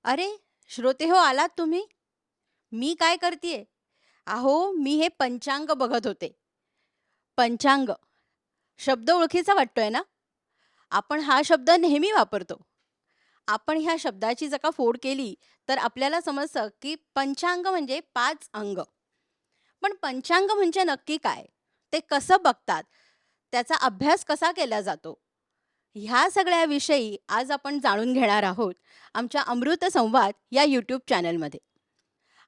अरे, श्रोते हो आलात तुम्ही? मी काय करतीये? अहो, मी हे पंचांग बघत होते. पंचांग शब्द ओळखीचा वाटतोय ना? आपण हा शब्द नेहमी वापरतो. आपण ह्या शब्दाची जर का फोड केली, तर आपल्याला समजतं की पंचांग म्हणजे 5 अंग. पण पंचांग म्हणजे नक्की काय? ते कसं बघतात? त्याचा अभ्यास कसा केला जातो? ह्या सगळ्याविषयी आज आपण जाणून घेणार आहोत आमच्या अमृत संवाद या यूट्यूब चॅनलमध्ये.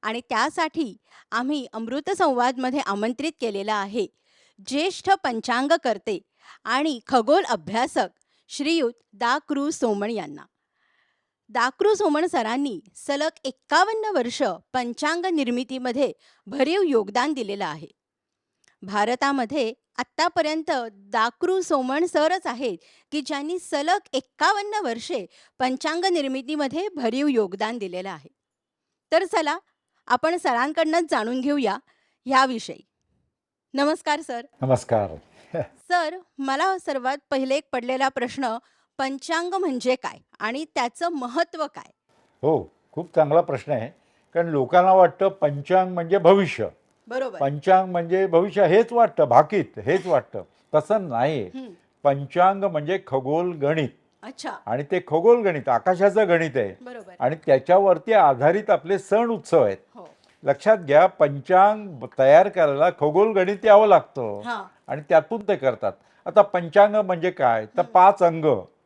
आणि त्यासाठी आम्ही अमृत संवादमध्ये आमंत्रित केलेला आहे ज्येष्ठ पंचांगकर्ते आणि खगोल अभ्यासक श्रीयुत दा. सोमण यांना. सोमण सरांनी सलग 51 वर्ष पंचांग निर्मितीमध्ये भरीव योगदान दिलेलं आहे. भारतामध्ये आत्तापर्यंत सोमण सरच आहेत की ज्यांनी सलग 51 वर्षे पंचांग निर्मितीमध्ये भरीव योगदान दिलेलं आहे. तर चला आपण सरांकडनंच जाणून घेऊया ह्याविषयी. नमस्कार सर. नमस्कार. सर, मला सर्वात पहिले एक पडलेला प्रश्न, पंचांग म्हणजे काय आणि त्याचं महत्त्व काय? हो, खूप चांगला प्रश्न आहे. कारण लोकांना वाटतं पंचांग म्हणजे भविष्य. बरोबर. पंचांग म्हणजे भविष्य हेच वाटतं, भाकीत हेच वाटतं. तसं नाही. हं. पंचांग म्हणजे खगोल गणित अच्छा. आणि ते खगोल गणित आकाशाचं गणित आहे बरोबर. आणि त्याच्यावरती आधारित आपले सण उत्सव आहेत. हो. लक्षात घ्या, पंचांग तयार करायला खगोल गणित यावं लागतं हां. आणि त्यातून ते करतात. आता पंचांग म्हणजे काय तर 5 अंग.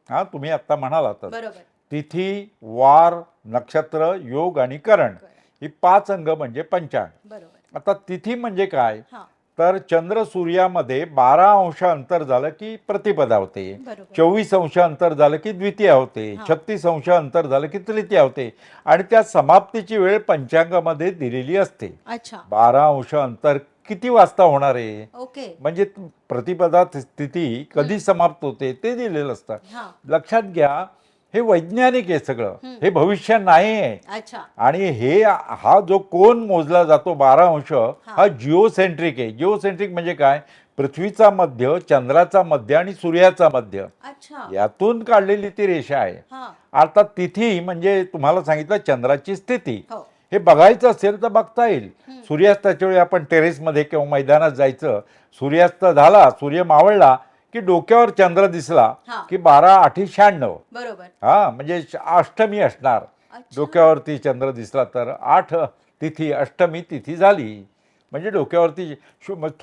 हां, तुम्ही आत्ता म्हणालातच. बरोबर. तिथी, वार, नक्षत्र, योग आणि करण ही 5 अंग म्हणजे पंचांग. बरोबर. आता तिथी म्हणजे काय हां. तर चंद्र सूर्यामध्ये 12 अंश अंतर झालं की प्रतिपदा होते, बरोबर. 24 अंश अंतर झालं की द्वितीया होते, हां. 36 अंश अंतर झालं की तृतीया होते आणि त्या समाप्तीची वेळ पंचांगामध्ये दिलेली असते. अच्छा. 12 अंश अंतर किती वाजता होणार आहे ओके. म्हणजे प्रतिपदा स्थिती कधी समाप्त होते ते दिलेलं असतं. हां. लक्षात घ्या, हे वैज्ञानिक आहे सगळं, हे भविष्य नाही आहे. अच्छा. आणि हा जो कोन मोजला जातो 12 अंश हा जिओसेंट्रिक आहे. जिओसेंट्रिक म्हणजे काय, पृथ्वीचा मध्य, चंद्राचा मध्य आणि सूर्याचा मध्य अच्छा. यातून काढलेली ती रेषा आहे. हां. अर्थात तिथी म्हणजे तुम्हाला सांगितलं चंद्राची स्थिती. हो. हे बघायचं असेल तर बघता येईल. सूर्यास्ताच्या वेळी आपण टेरेसमध्ये किंवा मैदानात जायचं, सूर्यास्त झाला, सूर्य मावळला की डोक्यावर चंद्र दिसला हां. की 12×8=96. बरोबर. हा म्हणजे अष्टमी असणार. अच्छा. डोक्यावरती चंद्र दिसला तर 8 तिथी, अष्टमी तिथी झाली. म्हणजे डोक्यावरती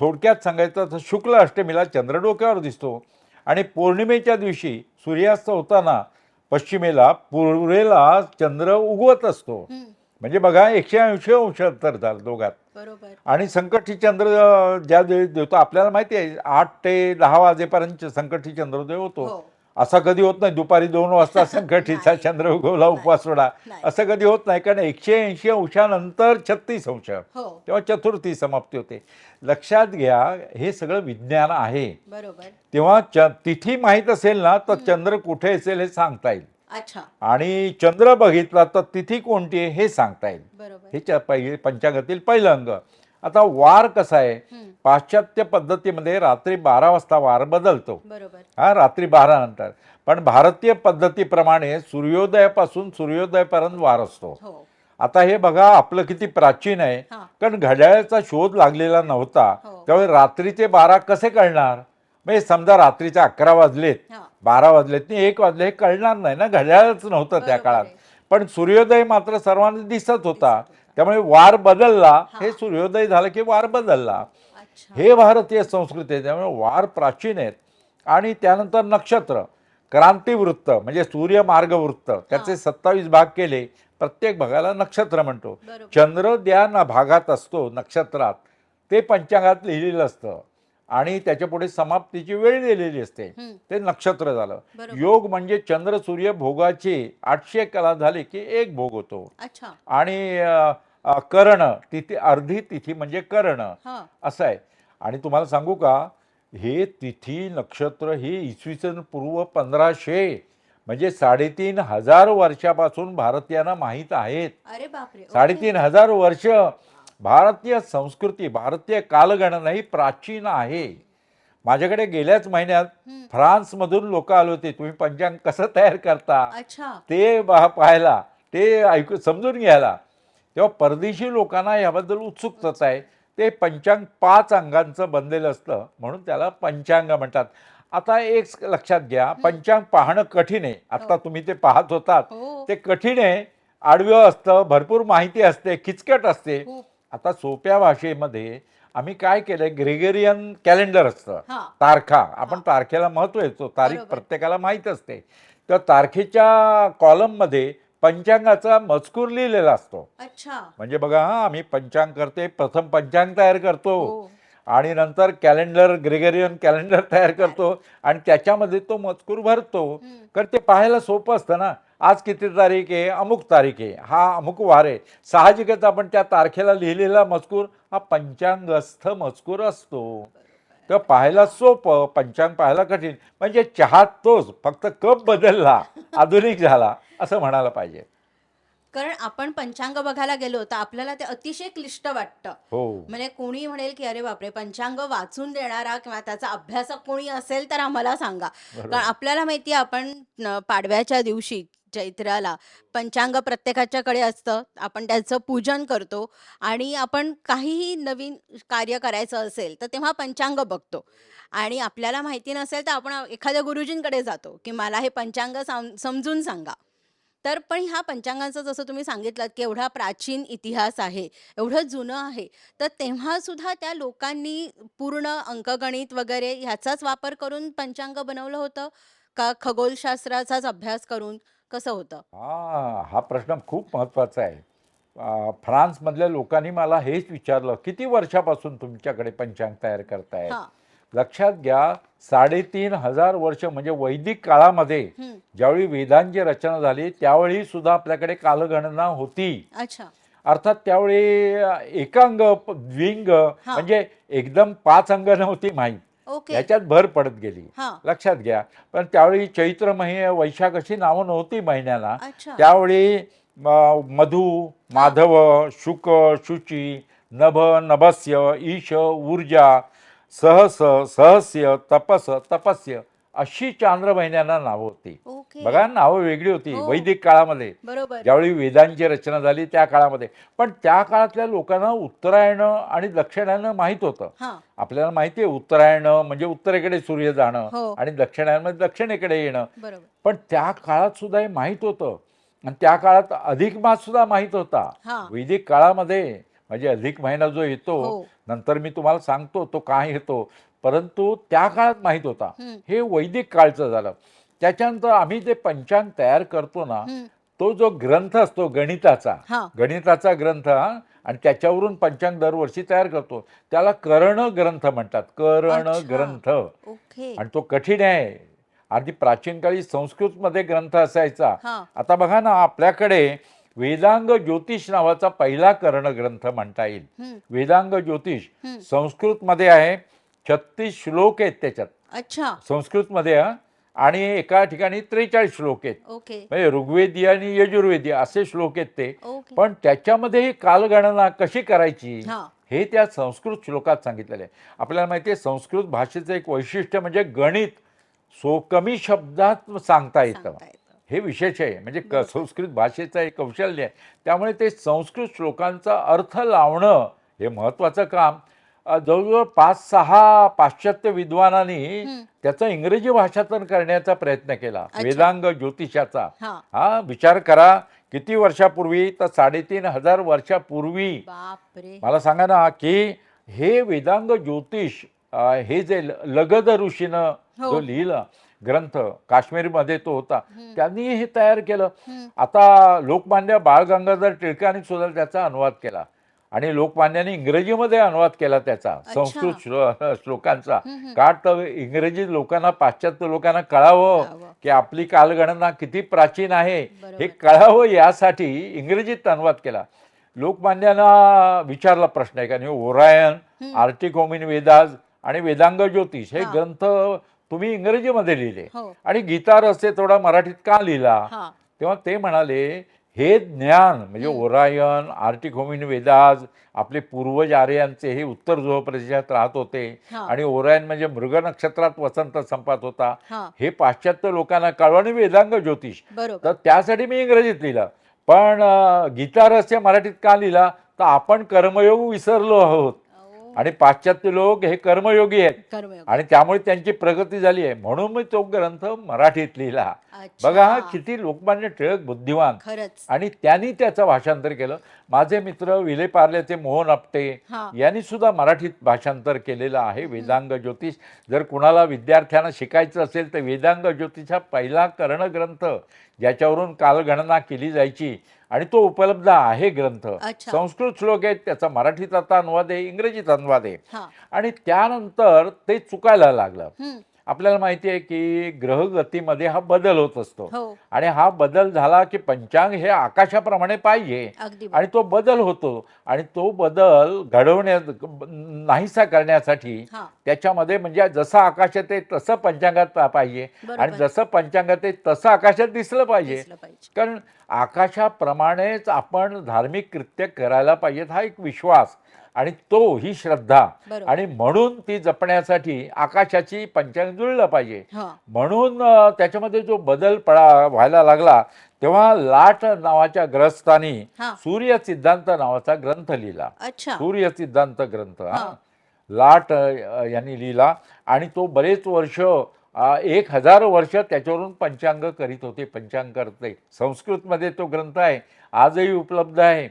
थोडक्यात सांगायचं तर शुक्ल अष्टमीला चंद्र डोक्यावर दिसतो आणि पौर्णिमेच्या दिवशी सूर्यास्त होताना पश्चिमेला पूर्वेला चंद्र उगवत असतो. हं. म्हणजे बघा 180 अंश अंतर झालं दोघात. बरोबर. आणि संकटी चंद्र ज्या वेळी देतो आपल्याला माहिती आहे 8 ते 10 वाजेपर्यंत संकटी चंद्रोदय होतो. हो. असा कधी होत नाही दुपारी 2 वाजता संकटीचा नाही. चंद्र उगवला उपवास सोडा, नाही. असं कधी होत नाही. कारण 180 अंशानंतर 36 अंश हो. तेव्हा चतुर्थी समाप्ती होते. लक्षात घ्या, हे सगळं विज्ञान आहे. बरोबर. तेव्हा तिथी माहीत असेल ना तर चंद्र कुठे असेल हे सांगता येईल अच्छा. आणि चंद्र बघितला तर तिथी कोणती आहे हे सांगता येईल. बरोबर. हे पंचांगातील पहिलं अंग. आता वार कसा आहे, पाश्चात्य पद्धतीमध्ये रात्री 12 वाजता वार बदलतो. बरोबर. हा, रात्री 12 नंतर. पण भारतीय पद्धतीप्रमाणे सूर्योदयापासून सूर्योदयापर्यंत वार असतो. हो. आता हे बघा आपलं किती प्राचीन आहे. हां. कारण घड्याळाचा शोध लागलेला नव्हता, हो. त्यामुळे रात्रीचे 12 कसे कळणार. म्हणजे समजा रात्रीचे 11 वाजलेत, हां. 12 वाजलेत नाही 1 वाजले, हे कळणार नाही ना, घड्याळच नव्हतं त्या बरोबर काळात. आहे. पण सूर्योदय मात्र सर्वांना दिसत होता, त्यामुळे वार बदलला. हे सूर्योदय झालं की वार बदलला. अच्छा. हे भारतीय संस्कृती आहे, त्यामुळे वार प्राचीन आहेत. आणि त्यानंतर नक्षत्र, क्रांतिवृत्त म्हणजे सूर्यमार्गवृत्त, त्याचे 27 भाग केले. प्रत्येक भागाला नक्षत्र म्हणतो. बरोबर. चंद्र ज्या भागात असतो नक्षत्रात ते पंचांगात लिहिलेलं असतं आणि त्याच्या पुढे समाप्तीची वेळ दिलेली असते, ते नक्षत्र झालं. बरोबर. योग म्हणजे चंद्र सूर्य भोगाची 800 कला झाली की एक भोग होतो. अच्छा. आणि कर्ण तिथी, अर्धी तिथी म्हणजे कर्ण हां. असं आहे. आणि तुम्हाला सांगू का, हे तिथी नक्षत्र ही इसवी सन पूर्व 1500 म्हणजे 3,500 वर्षापासून भारतीयांना माहीत आहेत. अरे बापरे. ओके. 3,500 वर्ष. भारतीय संस्कृती, भारतीय कालगणना ही प्राचीन आहे. माझ्याकडे गेल्याच महिन्यात फ्रान्समधून लोक आले होते, तुम्ही पंचांग कसं तयार करता अच्छा. ते पाहायला. ते ऐकू समजून घ्यायला. तेव्हा परदेशी लोकांना याबद्दल उत्सुकताच आहे. ते पंचांग 5 अंगांचं बनलेलं असतं म्हणून त्याला पंचांग म्हणतात. आता एक लक्षात घ्या, पंचांग पाहणं कठीण आहे. आता तुम्ही ते पाहत होतात, हो. ते कठीण आहे. आडवं असतं, भरपूर माहिती असते, किचकट असते. खूप. आता सोप्या भाषेमध्ये आम्ही काय केलंय, ग्रेगरियन कॅलेंडर असतं. हा. तारखा, आपण तारखेला महत्त्व येतो, तारीख बरोबर. प्रत्येकाला माहीत असते. तर तारखेच्या कॉलममध्ये पंचांगाचा मजकूर लिहिलेला असतो. अच्छा. म्हणजे बघा हां, आम्ही पंचांग करते, प्रथम पंचांग तयार करतो हो. आणि नंतर कॅलेंडर, ग्रेगरियन कॅलेंडर तयार करतो आणि त्याच्यामध्ये तो मजकूर भरतो. कारण ते पाहायला सोपं असतं ना. आज किती तारीख आहे, अमुक तारीख आहे, हा अमुक वार आहे. साहजिकच आपण त्या तारखेला लिहिलेला मजकूर हा पंचांगस्थ मजकूर असतो. तर पाहायला सोपं, पंचांग पाहायला कठीण. म्हणजे चहा तोच, फक्त कप बदलला, आधुनिक झाला असं म्हणायला पाहिजे. कारण आपण पंचांग बघायला गेलो तर आपल्याला ते अतिशय क्लिष्ट वाटतं. हो. म्हणजे कोणी म्हणेल की अरे बापरे, पंचांग वाचून देणारा किंवा त्याचा अभ्यासक कोणी असेल तर आम्हाला सांगा. कारण बरोबर. आपल्याला माहिती आहे आपण पाडव्याच्या दिवशी चैत्राला पंचांग प्रत्येकाच्याकडे असतं. आपण त्याचं पूजन करतो आणि आपण काहीही नवीन कार्य करायचं असेल तर तेव्हा पंचांग बघतो. आणि आपल्याला माहिती नसेल तर आपण एखाद्या गुरुजींकडे जातो की मला हे पंचांग समजून सांगा. तर पण ह्या पंचांगाचं जसं तुम्ही सांगितलंत की एवढा प्राचीन इतिहास आहे, एवढं जुनं आहे, तर तेव्हासुद्धा त्या लोकांनी पूर्ण अंकगणित वगैरे ह्याचाच वापर करून पंचांग बनवलं होतं का खगोलशास्त्राचाच अभ्यास करून? कसं होतं? हा प्रश्न खूप महत्त्वाचा आहे. फ्रान्समधल्या लोकांनी मला हेच विचारलं, किती वर्षापासून तुमच्याकडे पंचांग तयार करतायत? हां. लक्षात घ्या, 3,500 वर्ष म्हणजे वैदिक काळामध्ये हं. ज्यावेळी वेदांची रचना झाली त्यावेळी सुद्धा आपल्याकडे कालगणना होती. अच्छा. अर्थात त्यावेळी एकांग, द्विंग हां. म्हणजे एकदम 5 अंग नव्हती माहीत. ओके. याच्यात भर पडत गेली. हां. लक्षात घ्या. पण त्यावेळी चैत्र वैशाख अशी नावं नव्हती महिन्याला. अच्छा. त्यावेळी मधु, माधव, शुक, शुची, नभ, नभस्य, ईश, ऊर्जा, सहस, सहस्य, तपस, तपस्य अशी चांद्र महिन्यांना नावं होती. ओके. बघा, नावं वेगळी होती हो. वैदिक काळामध्ये. बरोबर. ज्यावेळी वेदांची रचना झाली त्या काळामध्ये. पण त्या काळातल्या लोकांना उत्तरायण आणि दक्षिणायन माहीत होतं. हां. आपल्याला माहिती आहे उत्तरायण म्हणजे उत्तरेकडे सूर्य जाणं हो. आणि दक्षिणायनमध्ये दक्षिणेकडे येणं. बरोबर. पण त्या काळात सुद्धा हे माहीत होतं आणि त्या काळात अधिक मास सुद्धा माहीत होता. हां. वैदिक काळामध्ये म्हणजे अधिक महिना जो येतो, हो. नंतर मी तुम्हाला सांगतो तो काय येतो, परंतु त्या काळात माहीत होता. हं. हे वैदिक काळचं झालं. त्याच्यानंतर आम्ही जे पंचांग तयार करतो ना, हं. तो जो ग्रंथ असतो गणिताचा, हां. गणिताचा ग्रंथ आणि त्याच्यावरून पंचांग दरवर्षी तयार करतो, त्याला कर्ण ग्रंथ म्हणतात. कर्ण अच्छा. ग्रंथ. ओके. आणि तो कठीण आहे. अगदी प्राचीन काळी संस्कृतमध्ये ग्रंथ असायचा. हां. आता बघा ना, आपल्याकडे वेदांग ज्योतिष नावाचा पहिला कर्ण ग्रंथ म्हणता येईल. हं. वेदांग ज्योतिष हं. संस्कृतमध्ये आहे. 36 श्लोक आहेत त्याच्यात अच्छा. संस्कृतमध्ये. आणि एका ठिकाणी 43 श्लोक आहेत. ओके. म्हणजे ऋग्वेदीय आणि यजुर्वेदीय असे श्लोक आहेत ते. ओके. पण त्याच्यामध्ये ही कालगणना कशी करायची हां. हे त्या संस्कृत श्लोकात सांगितलेलं आहे. आपल्याला माहिती आहे संस्कृत भाषेचं एक वैशिष्ट्य म्हणजे गणित कमी शब्दात सांगता येतं. सांगता येतं. हे विशेष आहे. म्हणजे बरोबर. संस्कृत भाषेचं एक कौशल्य आहे. त्यामुळे ते संस्कृत श्लोकांचा अर्थ लावणं हे महत्त्वाचं काम जवळजवळ 5-6 पाश्चात्य विद्वानांनी हं. त्याचं इंग्रजी भाषांतर करण्याचा प्रयत्न केला. अच्छा. वेदांग ज्योतिषाचा. हां. हा विचार करा किती वर्षापूर्वी, तर 3,500 वर्षापूर्वी. बापरे. मला सांगा ना की हे वेदांग ज्योतिष हे जे लगद ऋषीनं हो. जो लिहिला ग्रंथ काश्मीरमध्ये तो होता, हं. त्यांनी हे तयार केलं. हं. आता लोकमान्य बाळ गंगाधर टिळकांनी सुद्धा त्याचा अनुवाद केला आणि लोकमान्यांनी इंग्रजीमध्ये अनुवाद केला त्याचा संस्कृत श्लोकांचा. हं, हं. का तर इंग्रजी लोकांना, पाश्चात्य लोकांना कळावं कळावं. की आपली कालगणना किती प्राचीन आहे हे बरोबर. कळावं यासाठी इंग्रजीत अनुवाद केला. लोकमान्यांना विचारला प्रश्न आहे का नाही, ओरायन, हं. आर्टिक होमिन वेदाज आणि वेदांग ज्योतिष हे हां. ग्रंथ तुम्ही इंग्रजीमध्ये लिहिले हो. आणि गीता रहस्य थोडा मराठीत का लिहिला? हां. तेव्हा ते म्हणाले हे ज्ञान म्हणजे ओरायन, आर्टिक होमिन वेदाज आपले पूर्वज आर्यांचे हे उत्तर ध्रुव प्रदेशात राहत होते हां. आणि ओरायन म्हणजे मृग नक्षत्रात वसंत संपात होता. हां. हे पाश्चात्य लोकांना कळवं आणि वेदांग ज्योतिष. बरोबर. तर त्यासाठी मी इंग्रजीत लिहिलं. पण गीतारहस्य मराठीत का लिहिला तर आपण कर्मयोग विसरलो आहोत ओ, आणि पाश्चात्य लोक हे कर्मयोगी आहेत कर्मयोग. आणि त्यामुळे त्यांची प्रगती झाली आहे म्हणून मी तो ग्रंथ मराठीत लिहिला. बघा अच्छा, किती लोकमान्य टिळक बुद्धिवान खरंच. आणि त्यांनी त्याचं भाषांतर केलं. माझे मित्र विले पार्ल्याचे मोहन आपटे हा, यांनी सुद्धा मराठीत भाषांतर केलेलं आहे वेदांग ज्योतिष. जर कुणाला विद्यार्थ्यांना शिकायचं असेल तर वेदांग ज्योतिष हा पहिला करणग्रंथ ज्याच्यावरून कालगणना केली जायची आणि तो उपलब्ध आहे ग्रंथ. अच्छा. संस्कृत श्लोक आहेत, त्याचा मराठीत आता अनुवाद आहे, इंग्रजीत अनुवाद आहे. हा, आणि त्यानंतर ते चुकायला लागलं. हम्म, आपल्याला माहिती आहे की ग्रहगतीमध्ये हा बदल होत असतो हो, आणि हा बदल झाला की पंचांग हे आकाशाप्रमाणे पाहिजे अगदी आणि तो बदल होतो आणि तो बदल घडवण्यात नाहीसा करण्यासाठी हा, त्याच्यामध्ये म्हणजे जसं आकाशात आहे तसं पंचांगात पाहिजे आणि बरोबर. जसं पंचांगात आहे तसं आकाशात दिसलं पाहिजे. दिसलं पाहिजे. कारण आकाशाप्रमाणेच आपण धार्मिक कृत्य करायला पाहिजेत हा एक विश्वास आणि तो ही श्रद्धा बरोबर. आणि म्हणून ती जपण्यासाठी आकाशाची पंचांग जुळलं पाहिजे. हा, म्हणून त्याच्यामध्ये जो बदल व्हायला लागला तेव्हा लाट नावाच्या ग्रस्तानी हा, सूर्य सिद्धांत नावाचा ग्रंथ लिहिला. अच्छा, सूर्य सिद्धांत ग्रंथ हा. लाट यांनी लिहिला आणि तो बरेच वर्ष 1000 वर्ष त्याच्यावरून पंचांग करीत होते, पंचांग करते. संस्कृतमध्ये तो ग्रंथ आहे, आजही उपलब्ध आहे.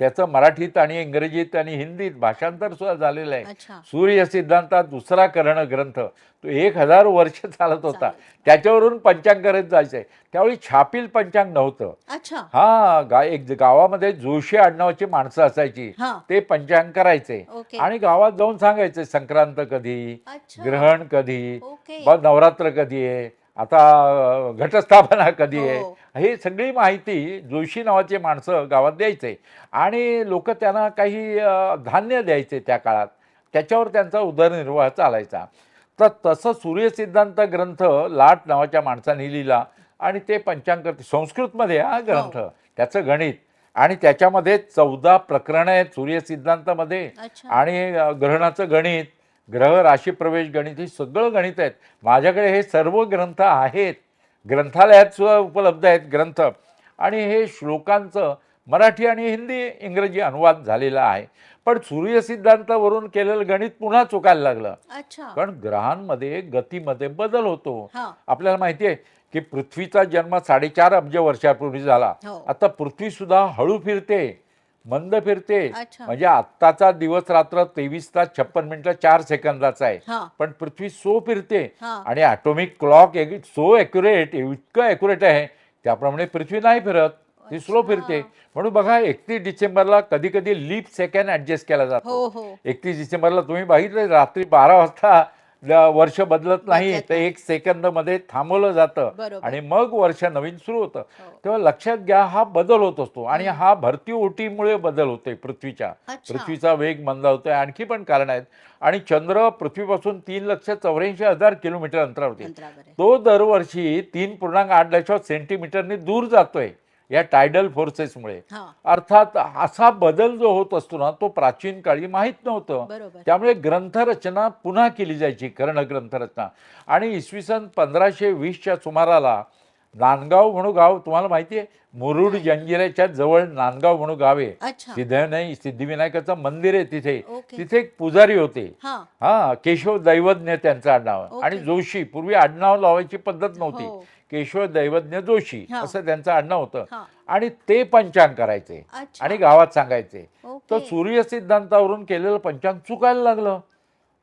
त्याचं मराठीत आणि इंग्रजीत आणि हिंदीत भाषांतर सुद्धा झालेलं आहे. अच्छा, सूर्य सिद्धांतात दुसरा कर्ण ग्रंथ तो 1000 वर्ष चालत होता. चालेल. त्याच्यावरून पंचांग करत जायचंय. त्यावेळी छापील पंचांग नव्हतं. अच्छा, एक गावामध्ये जोशी आडनावाची माणसं असायची, हा, ते पंचांग करायचे ओके, आणि गावात जाऊन सांगायचे संक्रांत कधी, अच्छा, ग्रहण कधी, ओके, नवरात्र कधी आहे, आता घटस्थापना कधी आहे, हो, हे सगळी माहिती जोशी नावाचे माणसं गावात द्यायचे आणि लोक त्यांना काही धान्य द्यायचे त्या काळात. त्याच्यावर त्यांचा उदरनिर्वाह चालायचा. तर तसं सूर्यसिद्धांत ग्रंथ लाट नावाच्या माणसाने लिहिला आणि ते पंचांग करते. संस्कृतमध्ये हा ग्रंथ, त्याचं गणित आणि त्याच्यामध्ये 14 प्रकरणं आहेत सूर्यसिद्धांतामध्ये अच्छा, आणि ग्रहणाचं गणित, ग्रह राशी प्रवेश गणित, हे सगळं गणित आहेत. माझ्याकडे हे सर्व ग्रंथ आहेत, ग्रंथालयात सुद्धा उपलब्ध आहेत ग्रंथ आणि हे श्लोकांचं मराठी आणि हिंदी इंग्रजी अनुवाद झालेला आहे. पण सूर्यसिद्धांतावरून केलेलं गणित पुन्हा चुकायला लागलं. अच्छा, कारण ग्रहांमध्ये गतीमध्ये बदल होतो. हा, आपल्याला माहिती आहे की पृथ्वीचा जन्म 4.5 अब्ज वर्षापूर्वी झाला. हो, आता पृथ्वी सुद्धा हळू फिरते, मंद फिरते. अच्छा, म्हणजे आत्ताचा दिवस रात्र 23 तास 56 मिनिटं 4 सेकंदाचा आहे. हा, पण पृथ्वी सो फिरते हा, आणि ॲटॉमिक क्लॉक सो ॲक्युरेट, इतकं ॲक्युरेट आहे त्याप्रमाणे पृथ्वी नाही फिरत, ती स्लो अच्छा. फिरते. म्हणून बघा 31 डिसेंबरला कधी कधी लीप सेकंड ॲडजस्ट केला जातो. हो, हो, 31 डिसेंबरला तुम्ही बघितलं रात्री 12 वाजता वर्ष बदलत नाही, बदलत तर नाही. 1 सेकंदमध्ये थांबवलं जातं बरोबर, आणि मग वर्ष नवीन सुरू होतं. हो, तेव्हा लक्षात घ्या हा बदल होत असतो आणि हा भरती ओटीमुळे बदल होतोय पृथ्वीच्या. अच्छा, पृथ्वीचा वेग मंदावतोय, आणखी पण कारण आहेत. आणि चंद्र पृथ्वीपासून 3,84,000 किलोमीटर अंतरावरती, अंतरावर आहे. तो दरवर्षी 3.8 सेंटीमीटरनी दूर जातोय या टायडल फोर्सेसमुळे. हा, अर्थात असा बदल जो होत असतो ना तो प्राचीन काळी माहीत नव्हतं. बरोबर, त्यामुळे ग्रंथरचना पुन्हा केली जायची, कर्ण ग्रंथरचना. आणि इसवी सन 1520च्या सुमाराला नांदगाव म्हणून गाव, तुम्हाला माहिती आहे, मुरुड जंजिऱ्याच्या जवळ नांदगाव म्हणून गाव आहे. अच्छा, सिद्धिविनायकाचं मंदिर आहे तिथे. ओके, तिथे एक पुजारी होते, हा, केशव दैवज्ञ त्यांचं आडनाव. ओके. आणि जोशी, पूर्वी आडनाव लावायची पद्धत नव्हती, हो, केशव दैवज्ञ जोशी हा. असं त्यांचं आडनाव होतं. हा, आणि ते पंचांग करायचे अच्छा, आणि गावात सांगायचे. तर ओके, सूर्यसिद्धांतावरून केलेलं पंचांग चुकायला लागलं.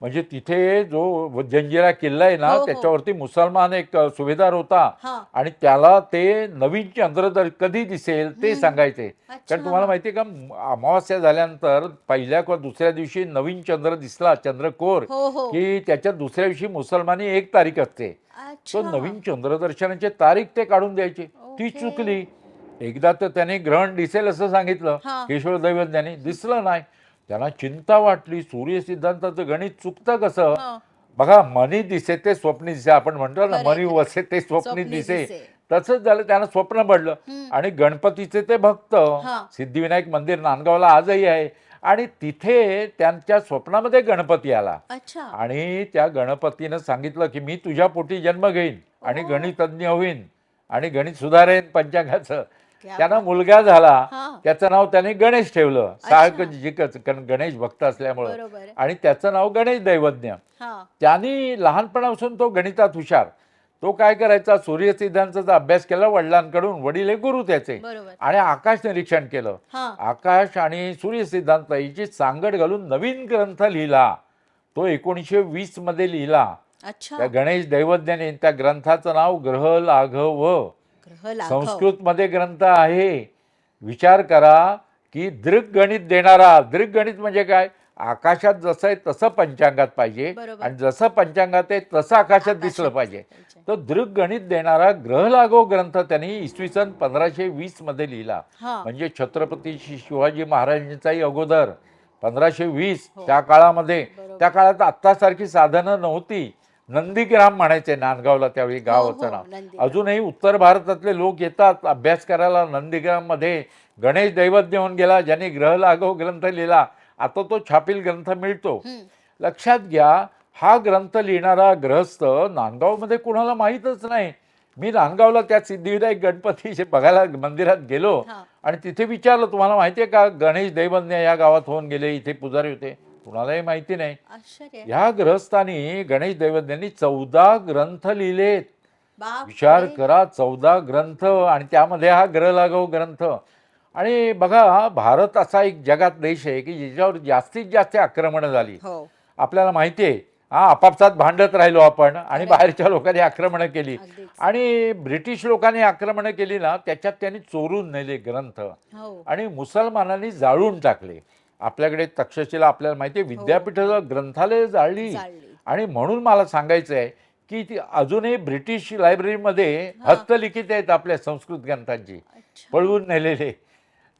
म्हणजे तिथे जो जंजिरा किल्ला आहे ना हो, हो. त्याच्यावरती मुसलमान एक सुभेदार होता हा, आणि त्याला ते नवीन चंद्र कधी दिसेल ते सांगायचे. अच्छा, कारण तुम्हाला माहिती आहे का, अमावास्या झाल्यानंतर पहिल्या किंवा दुसऱ्या दिवशी नवीन चंद्र दिसला, चंद्रकोर, हो, हो, की त्याच्या दुसऱ्या दिवशी मुसलमानी 1 तारीख असते. अच्छा, तो नवीन चंद्रदर्शनाची तारीख ते काढून द्यायची, ती ओके. चुकली. एकदा तर त्याने ग्रहण दिसेल असं सांगितलं हा, केशव दैवज्ञानी, दिसलं नाही. त्यांना चिंता वाटली, सूर्यसिद्धांताचं गणित चुकतं कसं. हा, बघा, मनी दिसे ते स्वप्नी दिसे, आपण म्हणतो ना, खरंय, मनी खरंय. वसे ते स्वप्नी स्वप्नी दिसे. दिसे. तसंच झालं, त्यांना स्वप्न पडलं. हम्म, आणि गणपतीचे ते भक्त, हा, सिद्धिविनायक मंदिर नांदगावला आजही आहे आणि तिथे त्यांच्या स्वप्नामध्ये गणपती आला अच्छा, आणि त्या गणपतीनं सांगितलं की मी तुझ्या पोटी जन्म घेईन आणि ओ. गणितज्ञ होईन आणि गणित सुधारेन पंचांगाचं. क्या त्यांना बात. मुलगा झाला, हा. त्याचं नाव त्याने गणेश ठेवलं साहजिकच, कारण गणेश भक्त असल्यामुळं. बरोबर आहे. आणि त्याचं नाव गणेश दैवज्ञ. हा. त्यांनी लहानपणापासून तो गणितात हुशार. तो काय करायचा, सूर्यसिद्धांचा अभ्यास केला वडिलांकडून, वडील हे गुरु त्याचे, बरोबर. आणि आकाश निरीक्षण केलं. हा. आकाश आणि सूर्यसिद्धांत याची सांगड घालून नवीन ग्रंथ लिहिला. तो 1920 मध्ये लिहिला. अच्छा. त्या गणेश दैवज्ञाने. त्या ग्रंथाचं नाव ग्रह लाघव. ग्रह लाघव. संस्कृतमध्ये ग्रंथ आहे. विचार करा की दृग्गणित देणारा, दृग्गणित म्हणजे काय, आकाशात जसं आहे तसं पंचांगात पाहिजे, बरोबर. आणि जसं पंचांगात आहे तसं आकाशात दिसलं पाहिजे. तो दृग्गणित देणारा ग्रह लाघव ग्रंथ त्यांनी इसवी सन 1520 मध्ये लिहिला. हा. म्हणजे छत्रपती शिवाजी महाराजांचाही अगोदर 1520 हो. त्या काळामध्ये. बरोबर. त्या काळात आत्तासारखी साधनं नव्हती. नंदीग्राम म्हणायचे नांदगावला त्यावेळी गावाचं हो, नाव. नंदीग्राम. अजूनही उत्तर भारतातले लोक येतात अभ्यास करायला नंदीग्राममध्ये. गणेश दैवज्ञ होऊन गेला, ज्यांनी ग्रह लाघव ग्रंथ लिहिला. आता तो छापील ग्रंथ मिळतो. हम्म. लक्षात घ्या, हा ग्रंथ लिहिणारा ग्रहस्थ नांदगावमध्ये कुणाला माहीतच नाही. मी नांदगावला त्या सिद्धिविनायक गणपती बघायला मंदिरात गेलो, हा. आणि तिथे विचारलं, तुम्हाला माहिती आहे का गणेश दैवज्ञ या गावात होऊन गेले, इथे पुजारी होते? कुणालाही माहिती नाही. आश्चर्य. ह्या ग्रहस्थानी गणेश दैवज्ञांनी 14 ग्रंथ लिहिलेत. बाप विचार रे. करा, 14 ग्रंथ, आणि त्यामध्ये हा ग्रह लाघव ग्रंथ. आणि बघा, भारत असा एक जगात देश आहे की ज्याच्यावर जास्तीत जास्त आक्रमणं झाली. हो. आपल्याला माहिती आहे. आपापसात भांडत राहिलो आपण, आणि बाहेरच्या लोकांनी आक्रमणं केली. अगदीच. आणि ब्रिटिश लोकांनी आक्रमणं केली ना, त्याच्यात त्यांनी चोरून नेले ग्रंथ, हो. आणि मुसलमानांनी जाळून टाकले. आपल्याकडे तक्षशिला आपल्याला माहिती आहे, विद्यापीठाला ग्रंथालय जाळली. चालली. आणि म्हणून मला सांगायचं आहे की ती अजूनही ब्रिटिश लायब्ररीमध्ये हस्तलिखित आहेत आपल्या संस्कृत ग्रंथांची, अच्छा. पळवून नेलेले.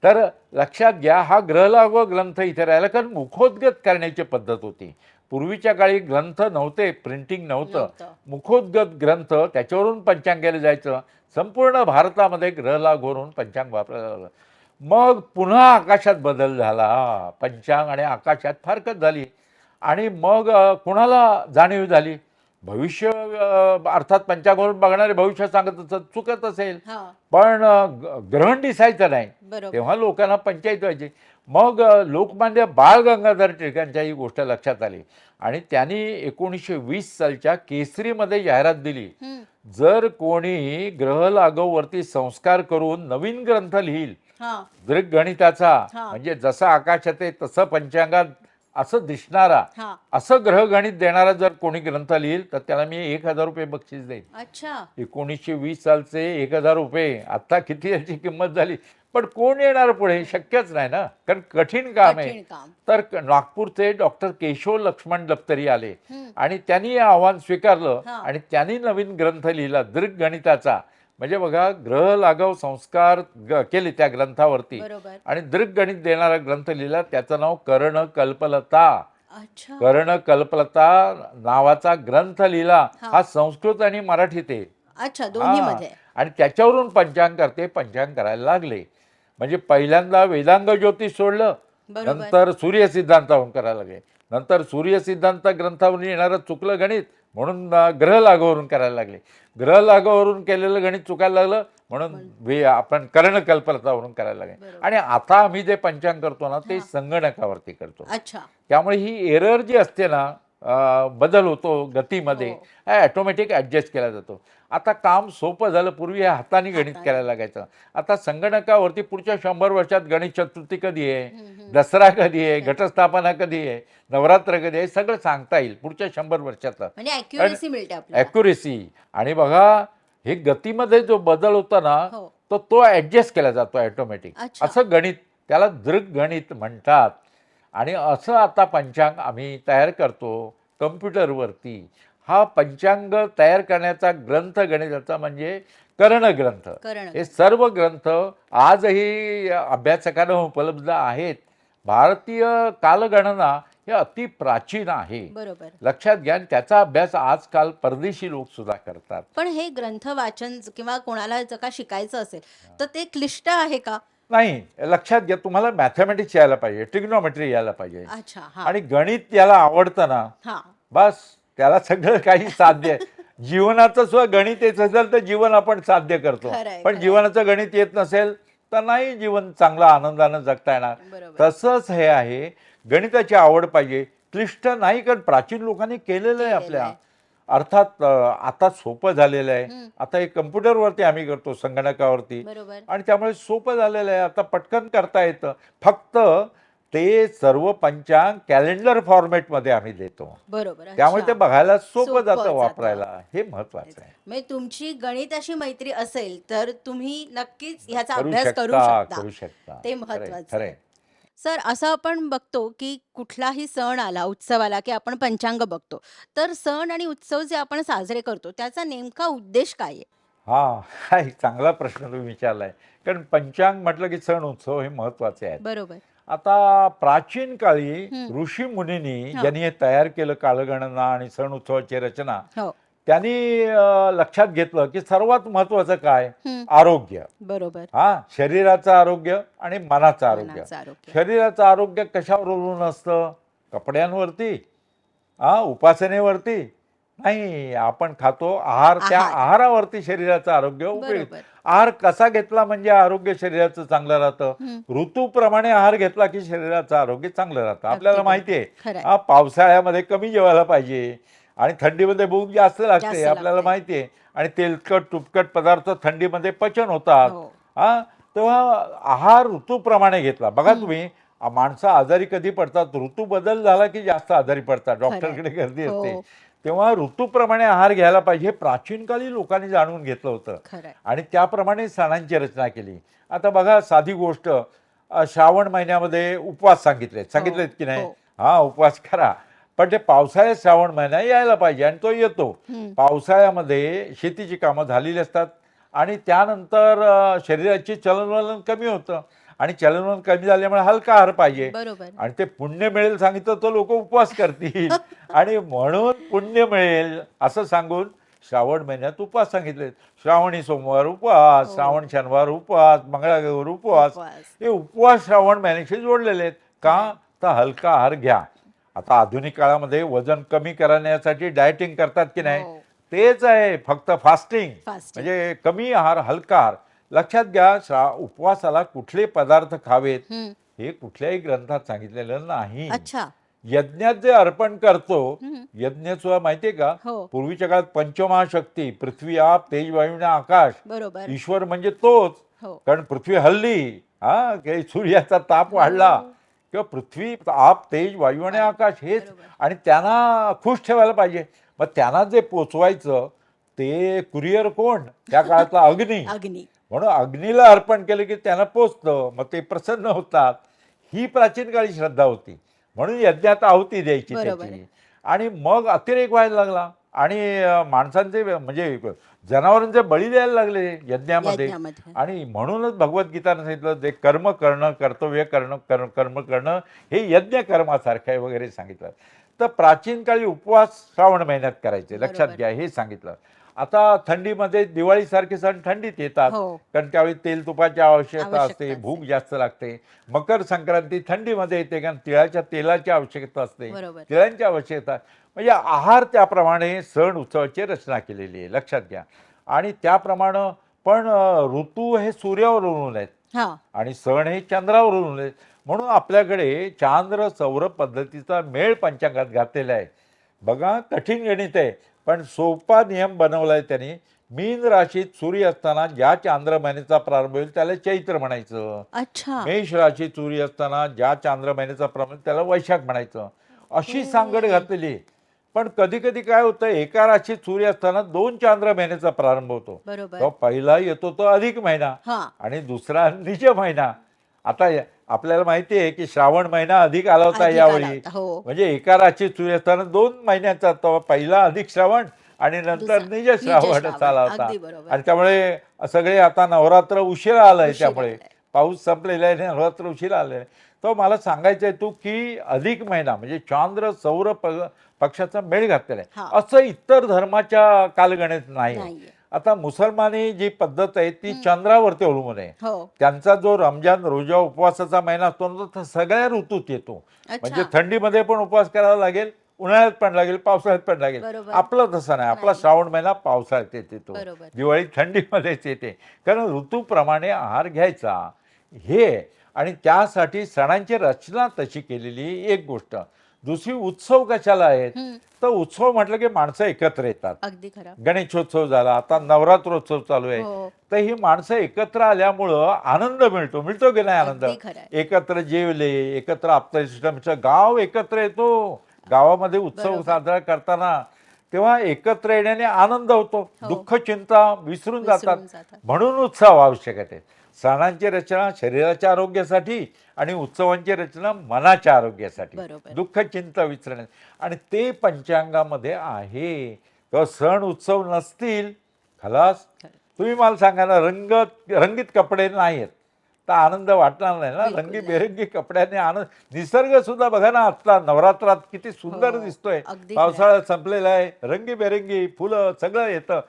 तर लक्षात घ्या, हा ग्रहलाघव ग्रंथ इथे राहिला, कारण मुखोद्गत करण्याची पद्धत होती. पूर्वीच्या काळी ग्रंथ नव्हते, प्रिंटिंग नव्हतं. नव्हतं. मुखोद्गत ग्रंथ, त्याच्यावरून पंचांग केलं जायचं. संपूर्ण भारतामध्ये ग्रहलाघवरून पंचांग वापरायला लागलं. मग पुन्हा आकाशात बदल झाला. पंचांग आणि आकाशात फरकच झाली. आणि मग कुणाला जाणीव झाली, भविष्य अर्थात पंचांगावरून बघणारे भविष्य सांगत असत, चुकत असेल, हा. पण ग्रहण दिसायचं नाही. बरोबर. तेव्हा लोकांना पंचायत व्हायची. मग लोकमान्य बाळ गंगाधर टिळकांच्या ही गोष्ट लक्षात आली, आणि त्यांनी 1920 सालच्या केसरीमध्ये जाहिरात दिली, हम्म. जर कोणी ग्रह लाघववरती संस्कार करून नवीन ग्रंथ लिहिल हा. दृग्गणिताचा, हा. म्हणजे जसं आकाशात आहे तसं पंचांगात असं दिसणारा, हा. असं ग्रहगणित देणारा जर कोणी ग्रंथ लिहिल, तर त्याला मी 1000 रुपये बक्षीस देईन. अच्छा. 1920 सालचे 1000 रुपये. आता किती याची किंमत झाली, पण कोण येणार पुढे, शक्यच नाही ना, कारण कठीण काम आहे. कठीण काम. तर नागपूरचे डॉक्टर केशव लक्ष्मण दप्तरी आले, हम्म. आणि त्यांनी हे आव्हान स्वीकारलं, हा. आणि त्यांनी नवीन ग्रंथ लिहिला दृग्गणिताचा. म्हणजे बघा, ग्रह लाघव संस्कार केले त्या ग्रंथावरती, बरोबर. आणि दृग्गणित देणारा ग्रंथ लिहिला. त्याचं नाव कर्णकल्पलता. अच्छा. कर्णकल्पलता नावाचा ग्रंथ लिहिला. हा. हा संस्कृत आणि मराठीत आहे. अच्छा, दोन्ही हा. मध्ये. आणि त्याच्यावरून पंचांग करायला लागले. म्हणजे पहिल्यांदा वेदांग ज्योतिष सोडलं, बरोबर. नंतर सूर्यसिद्धांतावरून करायला लागले, नंतर सूर्यसिद्धांत ग्रंथावरून येणारं चुकलं गणित म्हणून ग्रह लाघववरून करायला लागले. ग्रह लाघववरून केलेलं गणित चुकायला लागलं म्हणून आपण कर्णकल्पलतावरून करायला लागले. बरोबर. आणि आता आम्ही जे पंचांग करतो ना, ते संगणकावरती करतो. अच्छा. त्यामुळे ही एरर जी असते ना, बदल होतो गतीमध्ये, हो. हा ॲटोमॅटिक ॲडजस्ट केला जातो. आता काम सोपं झालं. पूर्वी हाताने गणित हाताने. करायला लागायचं. आता संगणकावरती पुढच्या 100 वर्षात गणेश चतुर्थी कधी आहे, हम्म. दसरा कधी आहे, घटस्थापना कधी आहे, नवरात्र कधी आहे, सगळं सांगता येईल पुढच्या 100 वर्षाचं. म्हणजे ॲक्युरेसी मिळते आपल्याला. ॲक्युरेसी. आणि बघा, हे गतीमध्ये जो बदल होता ना, हो. तो ॲडजस्ट केला जातो ॲटोमॅटिक. अच्छा. असं गणित, त्याला दृग्गणित म्हणतात. आणि असं आता पंचांग आम्ही तयार करतो कम्प्युटरवरती. हा पंचांग तयार करण्याचा ग्रंथ गणिताचा म्हणजे करणग्रंथ. कर्ण. हे सर्व ग्रंथ आजही अभ्यासकांना उपलब्ध आहेत. भारतीय कालगणना हे अति प्राचीन आहे. बरोबर. लक्षात घ्या. आणि त्याचा अभ्यास आजकाल परदेशी लोक सुद्धा करतात. पण हे ग्रंथ वाचन किंवा कोणाला जर का शिकायचं असेल तर ते क्लिष्ट आहे का? नाही, लक्षात घ्या, तुम्हाला मॅथमॅटिक्स यायला पाहिजे, ट्रिग्नोमेट्री यायला पाहिजे, अच्छा. हा. आणि गणित याला आवडतं ना, हा. बस त्याला सगळं काही साध्य आहे. जीवनाचं सुद्धा गणित येत असेल तर जीवन आपण साध्य करतो, खरंय, पण खरंय. जीवनाचं गणित येत नसेल तर नाही जीवन चांगलं आनंदानं जगता येणार. बरोबर. तसंच हे आहे, गणिताची आवड पाहिजे. क्लिष्ट नाही, कारण प्राचीन लोकांनी केलेलं आहे केलेलं आपल्या. आहे. अर्थात आता सोपं झालेलं आहे. हं. आता हे कम्प्युटरवरती आम्ही करतो, संगणकावरती, बरोबर. आणि त्यामुळे सोपं झालेलं आहे. आता पटकन करता येतं. फक्त ते सर्व पंचांग कॅलेंडर फॉर्मॅटमध्ये आम्ही देतो. बरोबर. त्यामुळे ते अच्छा. बघायला सोपं सोपं जातं जातं. वापरायला. हे महत्वाचं आहे. म्हणजे तुमची गणिताशी मैत्री असेल तर तुम्ही नक्कीच ह्याचा करू अभ्यास करू शकता, शकता. करू शकता. ते खरंय, महत्वाचं खरंय. आहे. सर, असं आपण बघतो की कुठलाही सण आला, उत्सव आला की आपण पंचांग बघतो. तर सण आणि उत्सव जे आपण साजरे करतो त्याचा नेमका उद्देश काय आहे? हां, हा एक चांगला प्रश्न तुम्ही विचारलाय. कारण पंचांग म्हटलं की सण उत्सव हे महत्वाचे आहेत. बरोबर. आता प्राचीन काळी हं. ऋषी मुनींनी हो. ज्यांनी हे तयार केलं कालगणना आणि सण उत्सवाची रचना, हो. त्यांनी लक्षात घेतलं की सर्वात महत्वाचं काय? हं. आरोग्य. बरोबर. शरीराचं आरोग्य आणि मनाचं आरोग्य. मनाचं आरोग्य. शरीराचं आरोग्य कशावर अवलंबून असतं? कपड्यांवरती, उपासनेवरती नाही. आपण खातो आहार, त्या आहार. आहारावरती शरीराचं आरोग्य उपयोग. बरोबर. आहार कसा घेतला म्हणजे आरोग्य शरीराचं चांगलं राहतं. हं. ऋतूप्रमाणे आहार घेतला की शरीराचं आरोग्य चांगलं राहतं. आपल्याला अगदी माहिती आहे. खरंय. पावसाळ्यामध्ये कमी जेवायला पाहिजे आणि थंडीमध्ये भूक जास्त लागते, जास्त आपल्याला लागते. माहिती आहे. आणि तेलकट तुपकट पदार्थ थंडीमध्ये पचन होतात. हो. तेव्हा आहार ऋतूप्रमाणे घेतला. बघा हं. तुम्ही, माणसं आजारी कधी पडतात? ऋतू बदल झाला की जास्त आजारी पडतात, खरंय. डॉक्टरकडे गर्दी असते. हो. तेव्हा ऋतूप्रमाणे आहार घ्यायला पाहिजे, हे प्राचीन काळी लोकांनी जाणून घेतलं होतं खरंय. आणि त्याप्रमाणे सणांची रचना केली. आता बघा साधी गोष्ट, श्रावण महिन्यामध्ये उपवास सांगितलेत की नाही? हो. उपवास करा. पण ते पावसाळ्यात श्रावण महिना यायला पाहिजे आणि तो येतो. हं. पावसाळ्यामध्ये शेतीची कामं झालेली असतात आणि त्यानंतर शरीराची चलनवलन कमी होतं आणि चलनवलन कमी झाल्यामुळे हलका आहार पाहिजे बरोबर. आणि ते पुण्य मिळेल सांगितलं तर लोक उपवास करतील आणि म्हणून पुण्य मिळेल असं सांगून श्रावण महिन्यात उपवास सांगितले. श्रावणी सोमवार उपवास, हो. श्रावण शनिवार उपवास, मंगळागौर उपवास. उपवास. हे उपवास श्रावण महिन्याशी जोडलेले आहेत. का? तर हलका आहार घ्या. आता आधुनिक काळामध्ये वजन कमी करण्यासाठी डायटिंग करतात की नाही? हो. तेच आहे, फक्त फास्टिंग. फास्टिंग. म्हणजे कमी आहार, हलका आहार. लक्षात घ्या, उपवासाला कुठले पदार्थ खावेत हं. हे कुठल्याही ग्रंथात सांगितलेलं नाही. अच्छा. यज्ञात जे अर्पण करतो, हं. यज्ञाचं माहितीये का? हो. पूर्वीच्या काळात पंचमहाशक्ती, पृथ्वी, आप, तेज, वायू आणि आकाश. बरोबर. ईश्वर म्हणजे तोच. हो. कारण पृथ्वी हलली, काही सूर्याचा ताप वाढला हो. किंवा पृथ्वी, आप, तेज, वायू आणि आकाश हेच, बरोबर. आणि त्यांना खुश ठेवायला पाहिजे. मग त्यांना जे पोचवायचं ते कुरिअर कोण? त्या काळातला अग्नी. अग्नी. म्हणून अग्नीला अर्पण केलं की त्यांना पोचतं, मग ते प्रसन्न होतात. ही प्राचीन काळी श्रद्धा होती. म्हणून यज्ञात आहुती द्यायची बरोबर. त्याची. आणि मग अतिरेक व्हायला लागला आणि माणसांचे म्हणजे जनावरांचे बळी द्यायला लागले यज्ञामध्ये. यज्ञामध्ये. आणि म्हणूनच भगवद्गीतानं सांगितलं ते कर्म करणं, कर्तव्य करणं, कर्म करणं हे यज्ञ कर्मासारखं आहे वगैरे सांगितलं. तर प्राचीन काळी उपवास श्रावण महिन्यात करायचे, लक्षात बरोबर. घ्या, हे सांगितलं. आता थंडीमध्ये दिवाळीसारखे सण थंडीत येतात, हो. कारण त्यावेळी तेल तुपाची आवश्यकता असते, आवश्यकता भूक असते. जास्त लागते. मकर संक्रांती थंडीमध्ये येते, कारण तिळाच्या तेलाची आवश्यकता असते, बरोबर. तिळांची आवश्यकता. म्हणजे आहार त्याप्रमाणे सण उत्सवाची रचना केलेली आहे, लक्षात घ्या. आणि त्याप्रमाणे पण ऋतू हे सूर्यावर अवलंबून आहेत हां. आणि सण हे चंद्रावर अवलंबून आहेत. म्हणून आपल्याकडे चांद्र सौर पद्धतीचा मेळ पंचांगात घातलेला आहे. बघा, कठीण गणित आहे पण सोपा नियम बनवला आहे त्यांनी. मीन राशीत सूर्य असताना ज्या चांद्र महिन्याचा प्रारंभ होईल त्याला चैत्र म्हणायचं. अच्छा. मेष राशीत सूर्य असताना ज्या चांद्र महिन्याचा प्रारंभ होईल त्याला वैशाख म्हणायचं. अशी सांगड घातलेली आहे. पण कधी कधी काय होतं, एका राशीत सूर्य असताना 2 चांद्र महिन्याचा प्रारंभ होतो. बरोबर. तो पहिला येतो तो अधिक महिना हां. आणि दुसरा निज महिना. आता आपल्याला माहिती आहे की श्रावण महिना अधिक आला होता अधिक आला यावेळी. होता. हो. म्हणजे एका राशीत सूर्य असताना 2 महिन्याचा तो पहिला अधिक श्रावण आणि नंतर दुसरा निज श्रावण श्रावण. चाला होता. अगदी बरोबर. आणि त्यामुळे सगळे आता नवरात्र उशिरा आलंय. उशिरा त्यामुळे आलंय. पाऊस संपलेला आहे, नवरात्र उशिरा आलेलं आहे. तर मला सांगायचं आहे तू की अधिक महिना म्हणजे चांद्र सौर पक्षाचा मेळ घातलेला आहे. हां. असं इतर धर्माच्या कालगणित नाही. नाहीये. आता मुसलमानी जी पद्धत आहे ती चंद्रावरती अवलंबून आहे. हो. त्यांचा जो रमजान रोजा उपवासाचा महिना असतो ना, तो सगळ्या ऋतूत येतो. म्हणजे अच्छा. थंडीमध्ये पण उपवास करावा लागेल, उन्हाळ्यात पण लागेल, पावसाळ्यात पण लागेल. बरोबर. आपलं तसं नाही. आपला नाही. श्रावण महिना पावसाळ्यात येतो, बरोबर. दिवाळी थंडीमध्येच येते. कारण ऋतूप्रमाणे आहार घ्यायचा. हे आहे. आणि त्यासाठी सणांची रचना तशी केलेली एक गोष्ट. दुसरी उत्सव कशाला आहेत, हं, तर उत्सव म्हटलं की माणसं एकत्र येतात. अगदी खरं. गणेशोत्सव झाला, आता नवरात्रोत्सव चालू आहे. हो, तर ही माणसं एकत्र आल्यामुळं आनंद मिळतो की नाही आनंद? अगदी खरं आहे. एकत्र जेवले, एकत्र आपलं गाव एकत्र येतो. गावामध्ये उत्सव बरोबर. साजरा करताना तेव्हा एकत्र येण्याने आनंद होतो. हो. दुःख चिंता विसरून जातात. विसरून जातात. म्हणून उत्सव आवश्यक आहे. सणांची रचना शरीराच्या आरोग्यासाठी आणि उत्सवांची रचना मनाच्या आरोग्यासाठी, बरोबर. दुःख चिंता विसरण्यास. आणि ते पंचांगामध्ये आहे. तर सण उत्सव नसतील, खलास. खरं. तुम्ही मला सांगा ना, रंगीत कपडे नाहीत तर आनंद वाटणार नाही ना. बिलकुल नाही. रंगीबेरंगी कपड्याने आनंद. निसर्ग सुद्धा बघा ना, आत्ता नवरात्रात किती सुंदर हो, दिसतोय. अगदी खरं. पावसाळा संपलेला आहे, रंगीबेरंगी फुलं सगळं येतं.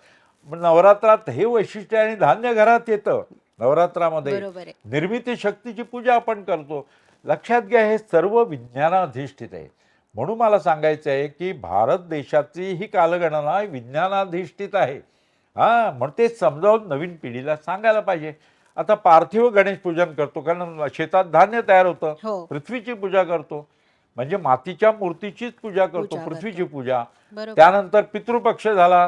नवरात्रात हे वैशिष्ट्य आहे. आणि धान्य घरात येतं नवरात्रामध्ये. बरोबर आहे. निर्मिती शक्तीची पूजा आपण करतो. लक्षात घ्या, हे सर्व विज्ञानाधिष्ठित आहे. म्हणून मला सांगायचं आहे की भारत देशाची ही कालगणना विज्ञानाधिष्ठित आहे. हां, म्हणून ते समजावून नवीन पिढीला सांगायला पाहिजे. आता पार्थिव गणेश पूजन करतो, कारण शेतात धान्य तयार होतं. हो, पृथ्वीची पूजा करतो, म्हणजे मातीच्या मूर्तीचीच पूजा करतो, पूजा पृथ्वीची करतो. पूजा. बरोबर. त्यानंतर पितृपक्ष झाला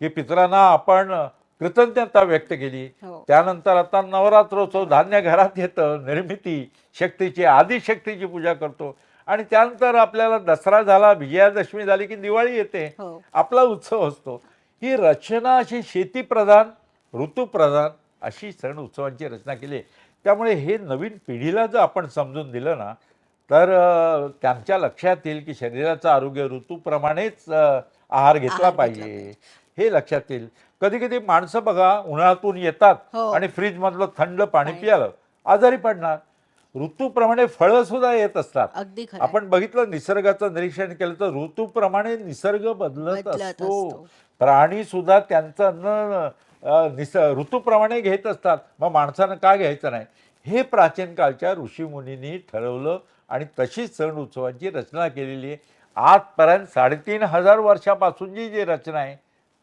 की पितरांना आपण कृतज्ञता व्यक्त केली. हो, त्यानंतर आता नवरात्रोत्सव, धान्य घरात येतं, निर्मिती शक्तीची, आदिशक्तीची पूजा करतो. आणि त्यानंतर आपल्याला दसरा झाला, विजयादशमी झाली की दिवाळी येते, हो. आपला उत्सव असतो. ही रचना अशी शेतीप्रधान, ऋतूप्रधान अशी सण उत्सवांची रचना केली आहे. त्यामुळे हे नवीन पिढीला जर आपण समजून दिलं ना, तर त्यांच्या लक्षात येईल की शरीराचं आरोग्य ऋतूप्रमाणेच आहार घेतला आहार घेतला पाहिजे. हे लक्षात येईल. कधी कधी माणसं बघा उन्हाळ्यातून येतात हो. आणि फ्रीजमधलं थंड पाणी पाणी. पियालं, आजारी पडणार. ऋतूप्रमाणे फळं सुद्धा येत असतात. अगदी खरं आहे. आपण बघितलं, निसर्गाचं निरीक्षण केलं तर ऋतूप्रमाणे निसर्ग बदलत बदलत असतो. असतो. प्राणी सुद्धा त्यांचं अन्न ऋतूप्रमाणे घेत असतात. मग माणसानं का घ्यायचं नाही? हे प्राचीन काळच्या ऋषीमुनींनी ठरवलं आणि तशीच सण उत्सवांची रचना केलेली आहे. आजपर्यंत 3,500 वर्षापासूनची जी रचना आहे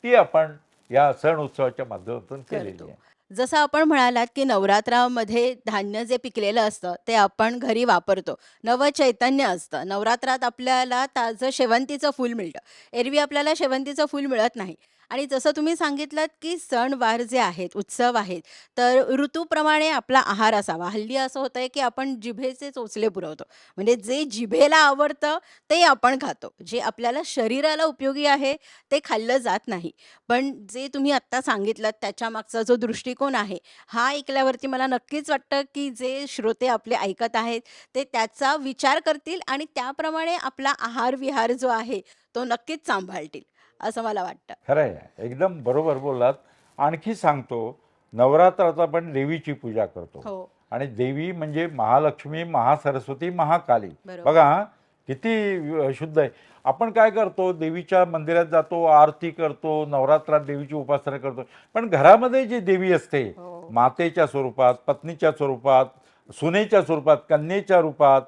ती आपण या सण उत्सवाच्या माध्यमातून केलेली करतो. आहे. जसं आपण म्हणालात, की नवरात्रामध्ये धान्य जे पिकलेलं असतं, ते आपण घरी वापरतो. नवचैतन्य असतं. नवरात्रात आपल्याला ताजं शेवंतीचं फूल मिळतं. एरवी आपल्याला शेवंतीचं फूल मिळत नाही. आणि जसं तुम्ही सांगितलंत, की सणवार जे आहेत, उत्सव आहेत, तर ऋतूप्रमाणे आपला आहार असावा. हल्ली असं होतंय, की आपण जिभेचे चोचले पुरवतो. म्हणजे जे जिभेला आवडतं, ते आपण खातो. जे आपल्याला शरीराला उपयोगी आहे, ते खाल्लं जात नाही. पण जे तुम्ही आत्ता सांगितलंत त्याच्यामागचा जो दृष्टिकोन आहे, हा ऐकल्यावरती मला नक्कीच वाटतं, की जे श्रोते आपले ऐकत आहेत, ते त्याचा विचार करतील आणि त्याप्रमाणे आपला आहार-विहार जो आहे, तो नक्कीच सांभाळतील, असं मला वाटतं. खरं आहे, एकदम बरोबर बोललात. आणखी सांगतो, नवरात्रात आपण देवीची पूजा करतो. हो, आणि देवी म्हणजे महालक्ष्मी, महासरस्वती, महाकाली. बरोबर. बघा हां, किती शुद्ध आहे. आपण काय करतो, देवीच्या मंदिरात जातो, आरती करतो, नवरात्रात देवीची उपासना करतो. पण घरामध्ये जी देवी असते, हो, मातेच्या स्वरूपात, पत्नीच्या स्वरूपात, सुनेच्या स्वरूपात, कन्येच्या रूपात,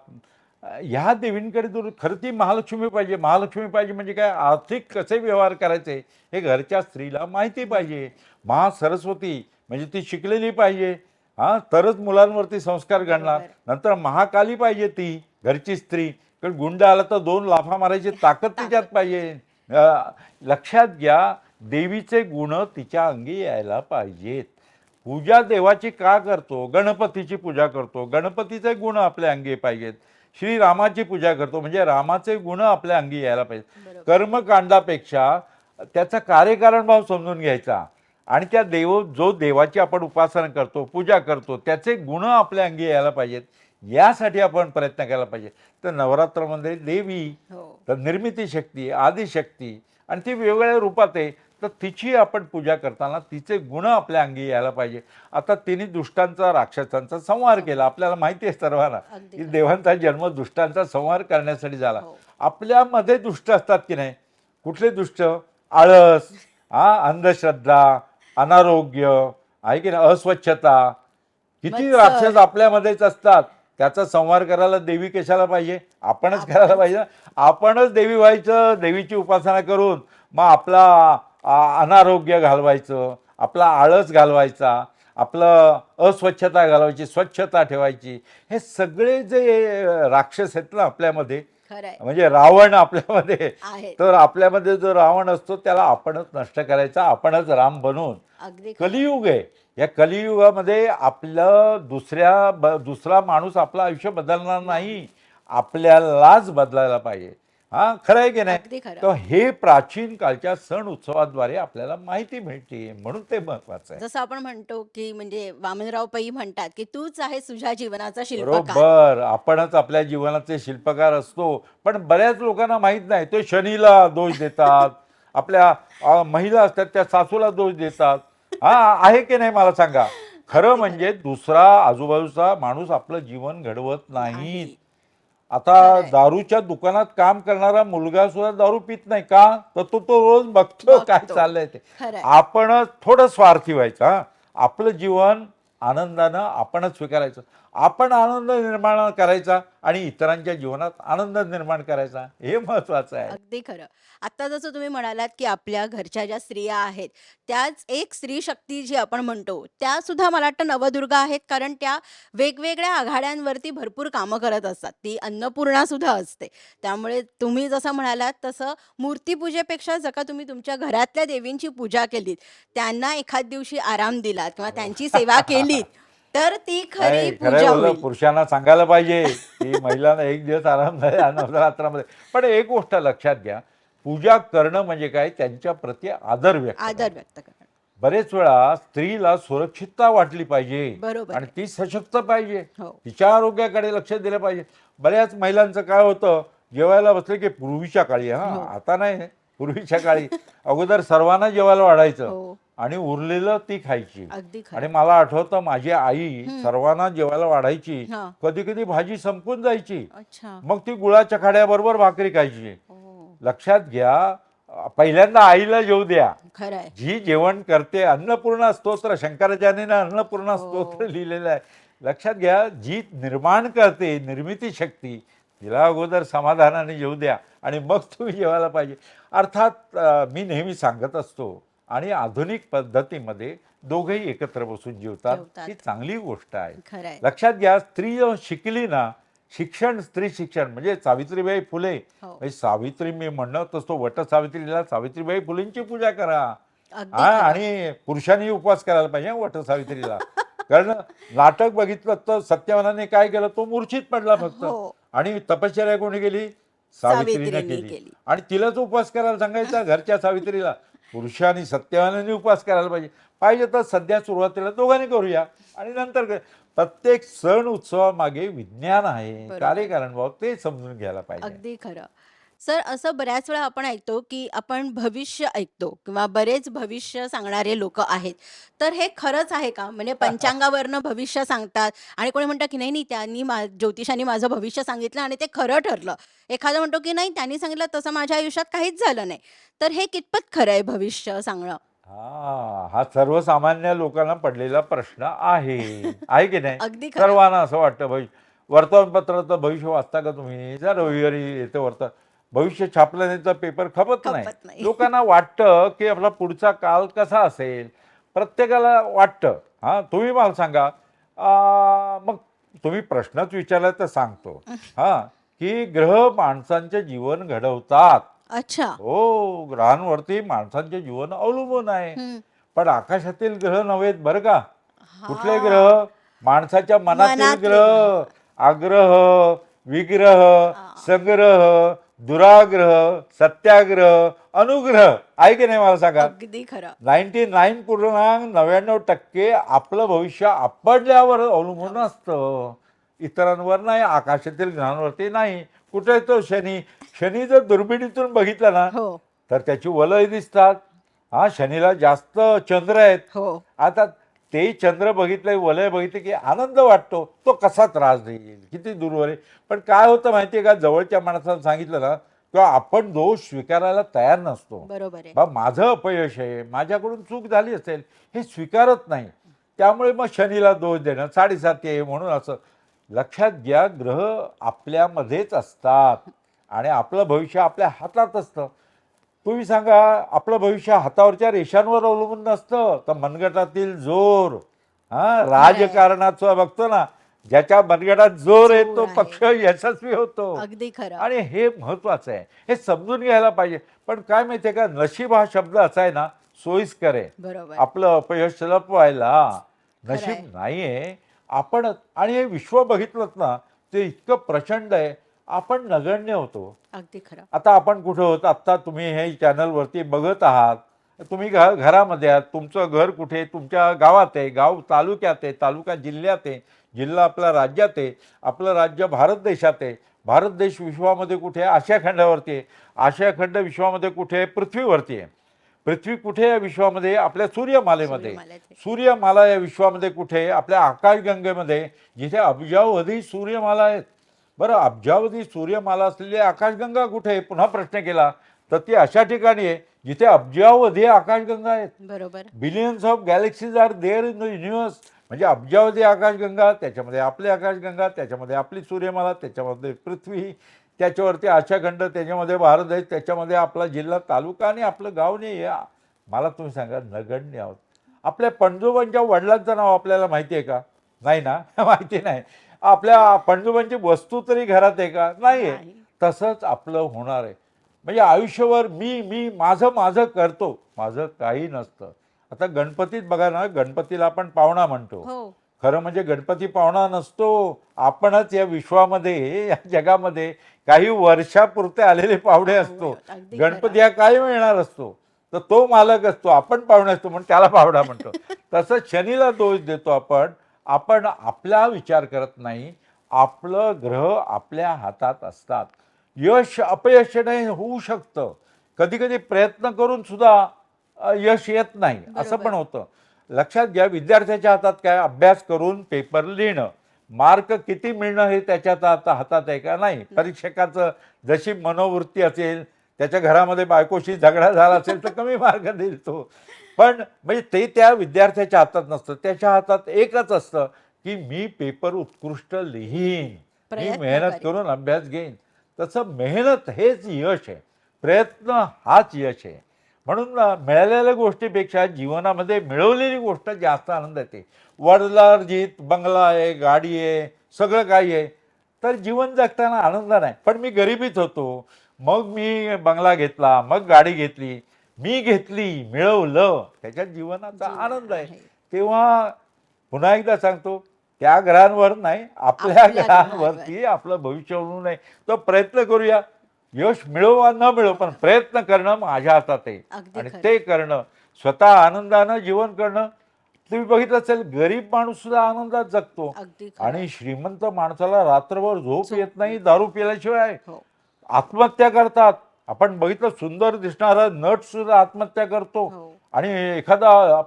ह्या देवींकडे खरं ती महालक्ष्मी पाहिजे. महालक्ष्मी पाहिजे म्हणजे काय, आर्थिक कसे व्यवहार करायचे हे घरच्या स्त्रीला माहिती पाहिजे. महासरस्वती म्हणजे ती शिकलेली पाहिजे. हां, तरच मुलांवरती संस्कार घडणार. बरोबर. नंतर महाकाली पाहिजे ती घरची स्त्री, कारण गुंड आला तर 2 लाफा मारायची ताकद तिच्यात पाहिजे. लक्षात घ्या, देवीचे गुण तिच्या अंगी यायला पाहिजेत. पूजा देवाची का करतो? गणपतीची पूजा करतो, गणपतीचे गुण आपल्या अंगी पाहिजेत. श्रीरामाची पूजा करतो म्हणजे रामाचे गुण आपल्या अंगी यायला पाहिजेत. बरोबर. कर्मकांडापेक्षा त्याचा कार्यकारण भाव समजून घ्यायचा. आणि त्या जो देवाची आपण उपासना करतो, पूजा करतो, त्याचे गुण आपल्या अंगी यायला पाहिजेत. यासाठी आपण प्रयत्न केला पाहिजे. तर नवरात्रामध्ये देवी, हो, तर निर्मिती शक्ती, आदिशक्ती, आणि ती वेगवेगळ्या रूपात आहे. तर तिची आपण पूजा करताना तिचे गुण आपल्या अंगी यायला पाहिजे. आता तिने दुष्टांचा, राक्षसांचा संहार केला. आपल्याला माहिती आहे सर्वांना अगदी की खरं. देवांचा जन्म दुष्टांचा संहार करण्यासाठी झाला. हो, आपल्यामध्ये दुष्ट असतात की नाही? कुठले दुष्ट? आळस, अंधश्रद्धा, अनारोग्य, आहे की नाही, अस्वच्छता. किती मत्सर. राक्षस आपल्यामध्येच असतात. त्याचा संहार करायला देवी कशाला पाहिजे? आपणच करायला पाहिजे. आपणच देवी व्हायचं, देवीची उपासना करून मग आपला अनारोग्य घालवायचं, आपला आळस घालवायचा, आपलं अस्वच्छता घालवायची, स्वच्छता ठेवायची. हे सगळे जे राक्षस आहेत ना आपल्यामध्ये, खरंय. म्हणजे रावण आपल्यामध्ये, आहेत. तर आपल्यामध्ये जो रावण असतो त्याला आपणच नष्ट करायचा, आपणच राम बनून. अगदी खरं. कलियुग आहे. या कलियुगामध्ये आपलं दुसरा माणूस आपलं आयुष्य बदलणार नाही, आपल्यालाच बदलायला पाहिजे. हा खरं आहे की नाही? अगदी खरं. तर हे प्राचीन काळच्या सण उत्सवाद्वारे आपल्याला माहिती मिळते, म्हणून ते महत्वाचं आहे. जसं आपण म्हणतो की म्हणजे वामनराव पै म्हणतात की तूच आहेस तुझ्या जीवनाचा शिल्पकार. बरोबर, आपणच आपल्या जीवनाचे शिल्पकार असतो. पण बऱ्याच लोकांना माहीत नाही. ते शनीला दोष देतात, आपल्या महिला असतात त्या सासूला दोष देतात. हा आहे की नाही मला सांगा? खरं अगदी म्हणजे दुसरा आजूबाजूचा माणूस आपलं जीवन घडवत नाहीत. नाही. आता खरंय. दारूच्या दुकानात काम करणारा मुलगा सुद्धा दारू पित नाही का? तर तो रोज बघतो काय बघतो. चाललंय ते. खरंय. आपणच थोडं स्वार्थी व्हायचं. हा आपलं जीवन आनंदानं आपणच स्वीकारायचं. आपण आनंद निर्माण करायचा आणि इतरांच्या जीवनात आनंद निर्माण करायचा, हे महत्वाचं आहे. अगदी खरं. आता जसं तुम्ही म्हणालात की आपल्या घरच्या ज्या स्त्रिया आहेत, त्याच एक स्त्री शक्ती जी आपण म्हणतो, त्या सुद्धा मला वाटतं नवदुर्गा आहेत. कारण त्या वेगवेगळ्या आघाड्यांवरती भरपूर कामं करत असतात. ती अन्नपूर्णा सुद्धा असते. त्यामुळे तुम्ही जसं म्हणालात तसं मूर्तीपूजेपेक्षा जर का तुम्ही तुमच्या घरातल्या देवींची पूजा केलीत, त्यांना एखाद दिवशी आराम दिलात किंवा त्यांची सेवा केलीत, तर ती खरी नाही, खरं पूजा बोललं, होईल. पुरुषांना सांगायला पाहिजे की महिलांना एक दिवस आराम झाला नवरात्रामध्ये. पण एक गोष्ट लक्षात घ्या, पूजा करणं म्हणजे काय? त्यांच्या प्रती आदर व्यक्त आदर करणं. व्यक्त करणं. बरेच वेळा स्त्रीला सुरक्षितता वाटली पाहिजे बरोबर आणि आहे. ती सशक्त पाहिजे, हो. तिच्या आरोग्याकडे लक्ष दिलं पाहिजे. बऱ्याच महिलांचं काय होतं, जेवायला बसले की पूर्वीच्या काळी, हो. आता नाही, पूर्वीच्या काळी अगोदर सर्वांना जेवायला वाढायचं हो. आणि उरलेलं ती खायची. अगदी आणि खरं. मला आठवतं माझी आई सर्वांना जेवायला वाढायची, हां. कधी कधी भाजी संपून जायची, अच्छा. मग ती गुळाच्या खाड्याबरोबर भाकरी खायची. हो. लक्षात घ्या, पहिल्यांदा आईला जेवू द्या. खरंय. जी जेवण करते, अन्नपूर्णा स्तोत्र, शंकराचार्यांनी अन्नपूर्णा हो. स्तोत्र लिहिलेलं आहे. लक्षात घ्या, जी निर्माण करते, निर्मिती शक्ती, तिला अगोदर समाधानाने जेवू द्या आणि मग तुम्ही जेवायला पाहिजे. अर्थात मी नेहमी सांगत असतो आणि आधुनिक पद्धतीमध्ये दोघेही एकत्र बसून जेवतात, जेवतात. ही चांगली गोष्ट आहे. खरंय. लक्षात घ्या, स्त्री जेव्हा शिकली ना, शिक्षण, स्त्री शिक्षण म्हणजे सावित्रीबाई फुले, हो. म्हणजे सावित्री मी म्हणत असतो, वट सावित्रीला सावित्रीबाई फुलेंची पूजा करा. अगदी हा खरं. आणि पुरुषांनी उपवास करायला पाहिजे वट सावित्रीला. कारण नाटक बघितलं तर सत्यवानाने काय केलं, तो मूर्छित पडला फक्त. हो. आणि तपश्चर्या कोणी केली? सावित्रीने सावित्रीने केली. केली. आणि तिलाच उपवास करायला सांगायचा घरच्या सावित्रीला. पुरुषांनी सत्यवानाने उपवास करायला पाहिजे. पाहिजे तर सध्या सुरुवातीला दोघांनी करूया आणि नंतर प्रत्येक सण उत्सवामागे विज्ञान आहे, बरोबर. कार्यकारण भाव, ते समजून घ्यायला पाहिजे. अगदी खरं. सर, असं बऱ्याच वेळा आपण ऐकतो की आपण भविष्य ऐकतो किंवा बरेच भविष्य सांगणारे लोक आहेत. तर हे खरंच आहे का? म्हणजे पंचांगावरनं भविष्य सांगतात आणि कोणी म्हणतं की नाही नाही, त्यांनी ज्योतिषांनी माझं भविष्य सांगितलं आणि ते खरं ठरलं. एखादा म्हणतो की नाही, त्यांनी सांगितलं तसं माझ्या आयुष्यात काहीच झालं नाही. तर हे कितपत खरं आहे भविष्य सांगणं? हा सर्वसामान्य लोकांना पडलेला प्रश्न आहे, आहे की नाही? अगदी खरं. सर्वांना असं वाटतं, वर्तमानपत्राचं भविष्य वाचता का तुम्ही? जर रविवारी येतं भविष्य छापलं नाही तर पेपर खपत नाही. खपत नाही. लोकांना वाटतं की आपला पुढचा काल कसा असेल, प्रत्येकाला वाटतं. तुम्ही मला सांगा, मग तुम्ही प्रश्नच विचारला तर सांगतो की ग्रह माणसांचे जीवन घडवतात. अच्छा. हो, ग्रहांवरती माणसांचे जीवन अवलंबून आहे. हं. पण आकाशातील ग्रह नव्हेत बरं का. कुठले हां. ग्रह? माणसाच्या मनातील मनातले ग्रह. आग्रह, विग्रह, हां. संग्रह, दुराग्रह, सत्याग्रह, अनुग्रह, आहे की नाही मला सांगा? अगदी खरं. 99.99% आपलं भविष्य आपल्यावर अवलंबून असतं, इतरांवर नाही, आकाशातील ग्रहांवरती नाही. कुठे तो शनी? शनी जर दुर्बिणीतून बघितला ना, हो. तर त्याची वलय दिसतात. शनीला जास्त चंद्र आहेत. हो. आता ते चंद्र बघितलं, वलय बघितलं की आनंद वाटतो. तो कसा त्रास देईल, किती दूरवर आहे. पण काय होतं माहिती आहे का, जवळच्या माणसाला सांगितलं ना, किंवा आपण दोष स्वीकारायला तयार नसतो. बरोबर आहे. बा माझं अपयश आहे, माझ्याकडून चूक झाली असेल, हे स्वीकारत नाही. त्यामुळे मग शनीला दोष देणं, 7.5 आहे म्हणून असं. लक्षात घ्या, ग्रह आपल्यामध्येच असतात आणि आपलं भविष्य आपल्या हातात असतं. तुम्ही सांगा, आपलं भविष्य हातावरच्या रेषांवर अवलंबून नसतं, तर मनगटातील जोर, हा, राजकारणाचं बघतो ना, ज्याच्या मनगटात जोर आहे जोर तो आहे. पक्ष यशस्वी होतो. अगदी खरं. आणि हे महत्वाचं आहे, हे समजून घ्यायला पाहिजे. पण काय माहितीये का, नशीब हा शब्द असा आहे ना, सोयीस्कर आहे. बरोबर. आपलं अपयश लपवायला खरंय. नशीब नाहीये. आपण आणि हे विश्व बघितलं ना, ते इतकं प्रचंड आहे, आपण नगण्य होतो. अगदी खरं. आता आपण कुठं होत, आत्ता तुम्ही हे चॅनलवरती बघत आहात, तुम्ही घरामध्ये आहात, तुमचं घर कुठे, तुमच्या गावात आहे, गाव तालुक्यात आहे, तालुका जिल्ह्यात आहे, जिल्हा आपला राज्यात आहे, आपलं राज्य भारत देशात आहे, भारत देश विश्वामध्ये कुठे आहे, आशिया खंडावरती आहे, आशिया खंड विश्वामध्ये कुठे आहे, पृथ्वीवरती आहे. पृथ्वी कुठे या विश्वामध्ये, आपल्या सूर्यमालेमध्ये. सूर्यमालेचे. सूर्यमाला या विश्वामध्ये कुठे आहे, आपल्या आकाशगंगेमध्ये, जिथे अब्जावधी सूर्यमाला आहेत. बरं, अब्जावधी सूर्यमाला असलेली आकाशगंगा कुठे आहे, पुन्हा प्रश्न केला तर ती अशा ठिकाणी आहे जिथे अब्जावधी आकाशगंगा आहेत. बरोबर. Billions of galaxies are there in the universe. म्हणजे अब्जावधी आकाशगंगा, त्याच्यामध्ये आपली आकाशगंगा, त्याच्यामध्ये आपली सूर्यमाला, त्याच्यामध्ये पृथ्वी, त्याच्यावरती आशाखंड, त्याच्यामध्ये भारत आहे, त्याच्यामध्ये आपला जिल्हा तालुका आणि आपलं गाव नाही आहे. मला तुम्ही सांगा, नगण्य आहोत. आपल्या पणजोबांच्या वडिलांचं नाव आपल्याला माहिती आहे का? नाही ना. माहिती नाही. आपल्या पणजोबांची वस्तू तरी घरात आहे का? नाही आहे. नाही. तसंच आपलं होणार आहे. म्हणजे आयुष्यभर मी मी माझं माझं करतो, माझं काही नसतं. आता गणपतीत बघा ना, गणपतीला आपण पाहुणा म्हणतो. हो. खरं म्हणजे गणपती पाहुणा नसतो. आपणच या विश्वामध्ये, या जगामध्ये काही वर्षापुरते आलेले पाहुणे असतो. अगदी गणपती हा कायम येणार असतो. तर तो मालक असतो, आपण पाहुणे असतो म्हणून त्याला पाहुणा म्हणतो. तसंच शनीला दोष देतो आपण. आपण आपला विचार करत नाही. आपलं ग्रह आपल्या हातात असतात. यश अपयशाने होऊ शकतं. कधी कधी प्रयत्न करून सुद्धा यश येत नाही, असं बरोबर. पण होतं. लक्षात घ्या, विद्यार्थ्याच्या हातात काय, अभ्यास करून पेपर लिहिणं. मार्क किती मिळणं हे त्याच्या हातात आहे का? नाही. परीक्षकाचं जशी मनोवृत्ती असेल, त्याच्या घरामध्ये बायकोशी झगडा झाला असेल तर कमी मार्क देईल तो. पण म्हणजे ते त्या विद्यार्थ्याच्या हातात नसतं. त्याच्या हातात एकच असतं की मी पेपर उत्कृष्ट लिहीन, मी प्रयत्न मेहनत करेन. करून अभ्यास घेईन. तसं मेहनत हेच यश आहे, प्रयत्न हाच यश आहे. म्हणून ना, मिळालेल्या गोष्टीपेक्षा जीवनामध्ये मिळवलेली गोष्ट जास्त आनंद येते. वडिलार्जित बंगला आहे, गाडी आहे, सगळं काही आहे, तर जीवन जगताना आनंद नाही. पण मी गरिबीत होतो, मग मी बंगला घेतला, मग गाडी घेतली, मी घेतली, मिळवलं, त्याच्यात जीवनाचा जीवन आनंद आहे. आहे. तेव्हा पुन्हा एकदा सांगतो, त्या ग्रहांवर नाही, आपल्या आपल्या ग्रहांवरती आपलं भविष्य होऊ नये, तो प्रयत्न करूया. यश मिळो वा न मिळो, पण प्रयत्न करणं माझ्या हातात आहे. अगदी आणि खरं. ते करणं, स्वतः आनंदानं जीवन करणं. तुम्ही बघितलं असेल, गरीब माणूस सुद्धा आनंदात जगतो. अगदी खरं. आणि श्रीमंत माणसाला रात्रभर झोप येत नाही दारू पिल्याशिवाय. हो. आत्महत्या करतात. आपण बघितलं, सुंदर दिसणारा नट सुद्धा आत्महत्या करतो. हो. आणि एखादा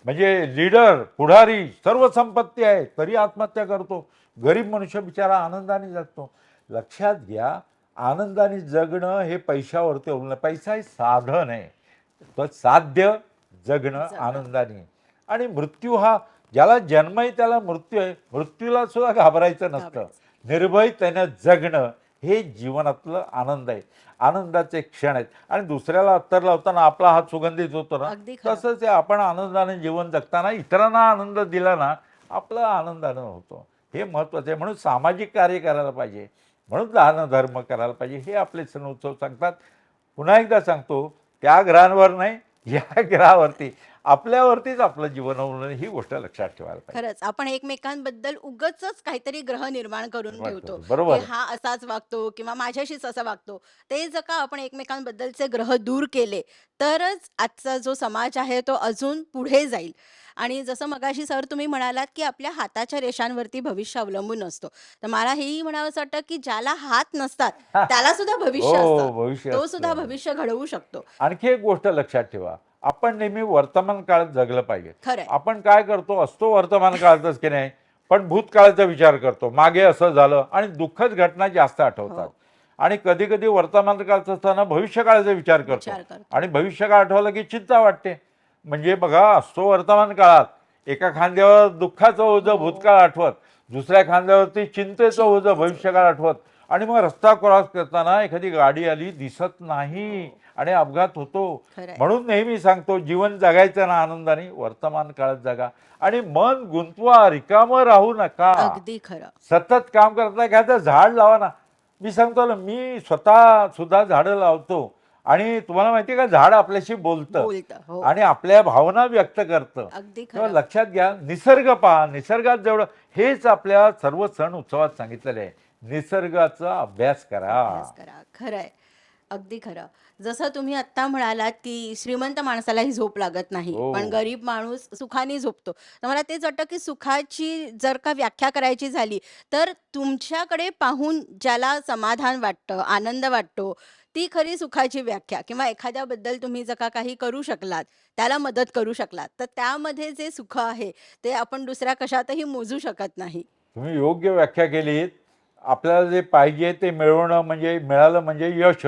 म्हणजे लीडर, पुढारी, सर्व संपत्ती आहे तरी आत्महत्या करतो. गरीब मनुष्य बिचारा आनंदाने जगतो. लक्षात घ्या, आनंदाने जगणं हे पैशावरती अवलंबून. पैसा हे साधन आहे, तर साध्य जगणं आनंदाने. आणि मृत्यू हा, ज्याला जन्म आहे त्याला मृत्यू आहे, मृत्यूला सुद्धा घाबरायचं नसतं. निर्भयतेनं जगणं हे जीवनातलं आनंद आहे, आनंदाचे क्षण आहेत. आणि दुसऱ्याला अत्तर लावताना आपला हात सुगंधित होतो ना, अगदी खरं. तसंच आहे. आपण आनंदाने जीवन जगताना इतरांना आनंद दिला ना, आपला आनंदानं होतो. हे महत्त्वाचं आहे. म्हणून सामाजिक कार्य करायला पाहिजे, म्हणून दान धर्म करायला पाहिजे, हे आपले सण उत्सव सांगतात. पुन्हा एकदा सांगतो, त्या ग्रहांवर नाही, या ग्रहावरती आपल्यावरतीच आपलं जीवन अवलंबून, ही गोष्ट लक्षात ठेवायला पाहिजे. खरंच आपण एकमेकांबद्दल उगाचच काहीतरी ग्रह निर्माण करून वाटतं. ठेवतो बरोबर की आहे. हा असाच वागतो किंवा माझ्याशीच असा वागतो. ते जर का आपण एकमेकांबद्दलचे ग्रह दूर केले तरच आजचा जो समाज आहे तो अजून पुढे जाईल. आणि जसं मगाशी सर तुम्ही म्हणालात की आपल्या हाताच्या रेषांवरती भविष्य अवलंबून असतो, तर मला हेही म्हणावंसं वाटतं की ज्याला हात नसतात त्याला सुद्धा भविष्य हो, असतं, भविष्य तो असतं. सुद्धा भविष्य घडवू शकतो. आणखी एक गोष्ट लक्षात ठेवा, आपण नेहमी वर्तमान काळात जगलं पाहिजे. खरंय. आपण काय करतो, असतो वर्तमान काळातच की नाही, पण भूतकाळाचा विचार करतो, मागे असं झालं, आणि दुःखद घटना जास्त आठवतात. हो. आणि कधी कधी वर्तमान काळात असताना भविष्यकाळाचा विचार करतो. विचार करतो. आणि भविष्यकाळ आठवलं की चिंता वाटते. म्हणजे बघा, असतो वर्तमान काळात, एका खांद्यावर दुःखाचं ओझं भूतकाळ आठवत, दुसऱ्या खांद्यावरती चिंतेचं ओझं, भविष्यकाळ आठवत. आणि मग रस्ता क्रॉस करताना एखादी गाडी आली, दिसत नाही आणि अपघात होतो. खरंय. म्हणून नेहमी सांगतो, जीवन जगायचं ना आनंदाने, वर्तमान काळात जगा आणि मन गुंतवा, रिकामं राहू नका. अगदी खरं. सतत काम करता एखादं झाड लावा ना. मी सांगतो ना, मी स्वतः सुद्धा झाडं लावतो आणि तुम्हाला माहिती आहे का, झाड आपल्याशी बोलतं बोलतं. हो. आणि आपल्या भावना व्यक्त करतं. अगदी तेव्हा खरं. लक्षात घ्या, निसर्ग पहा, निसर्गात जेवढं, हेच आपल्या सर्व सण उत्सवात सांगितलेलं आहे, निसर्गाचा अभ्यास करा. अभ्यास करा. खरंय. अगदी खरं. जसं तुम्ही आत्ता म्हणालात, की श्रीमंत माणसालाही झोप लागत नाही, पण हो. गरीब माणूस सुखाने झोपतो. तर मला तेच वाटतं, की सुखाची जर का व्याख्या करायची झाली, तर तुमच्याकडे पाहून ज्याला समाधान वाटतं, आनंद वाटतो, ती खरी सुखाची व्याख्या किंवा एखाद्याबद्दल तुम्ही जर का काही करू शकलात, त्याला मदत करू शकलात, तर त्यामध्ये जे सुख आहे, ते आपण दुसऱ्या कशातही मोजू शकत नाही. तुम्ही योग्य व्याख्या केलीत. आपल्याला जे पाहिजे ते मिळवणं म्हणजे, मिळालं म्हणजे यश,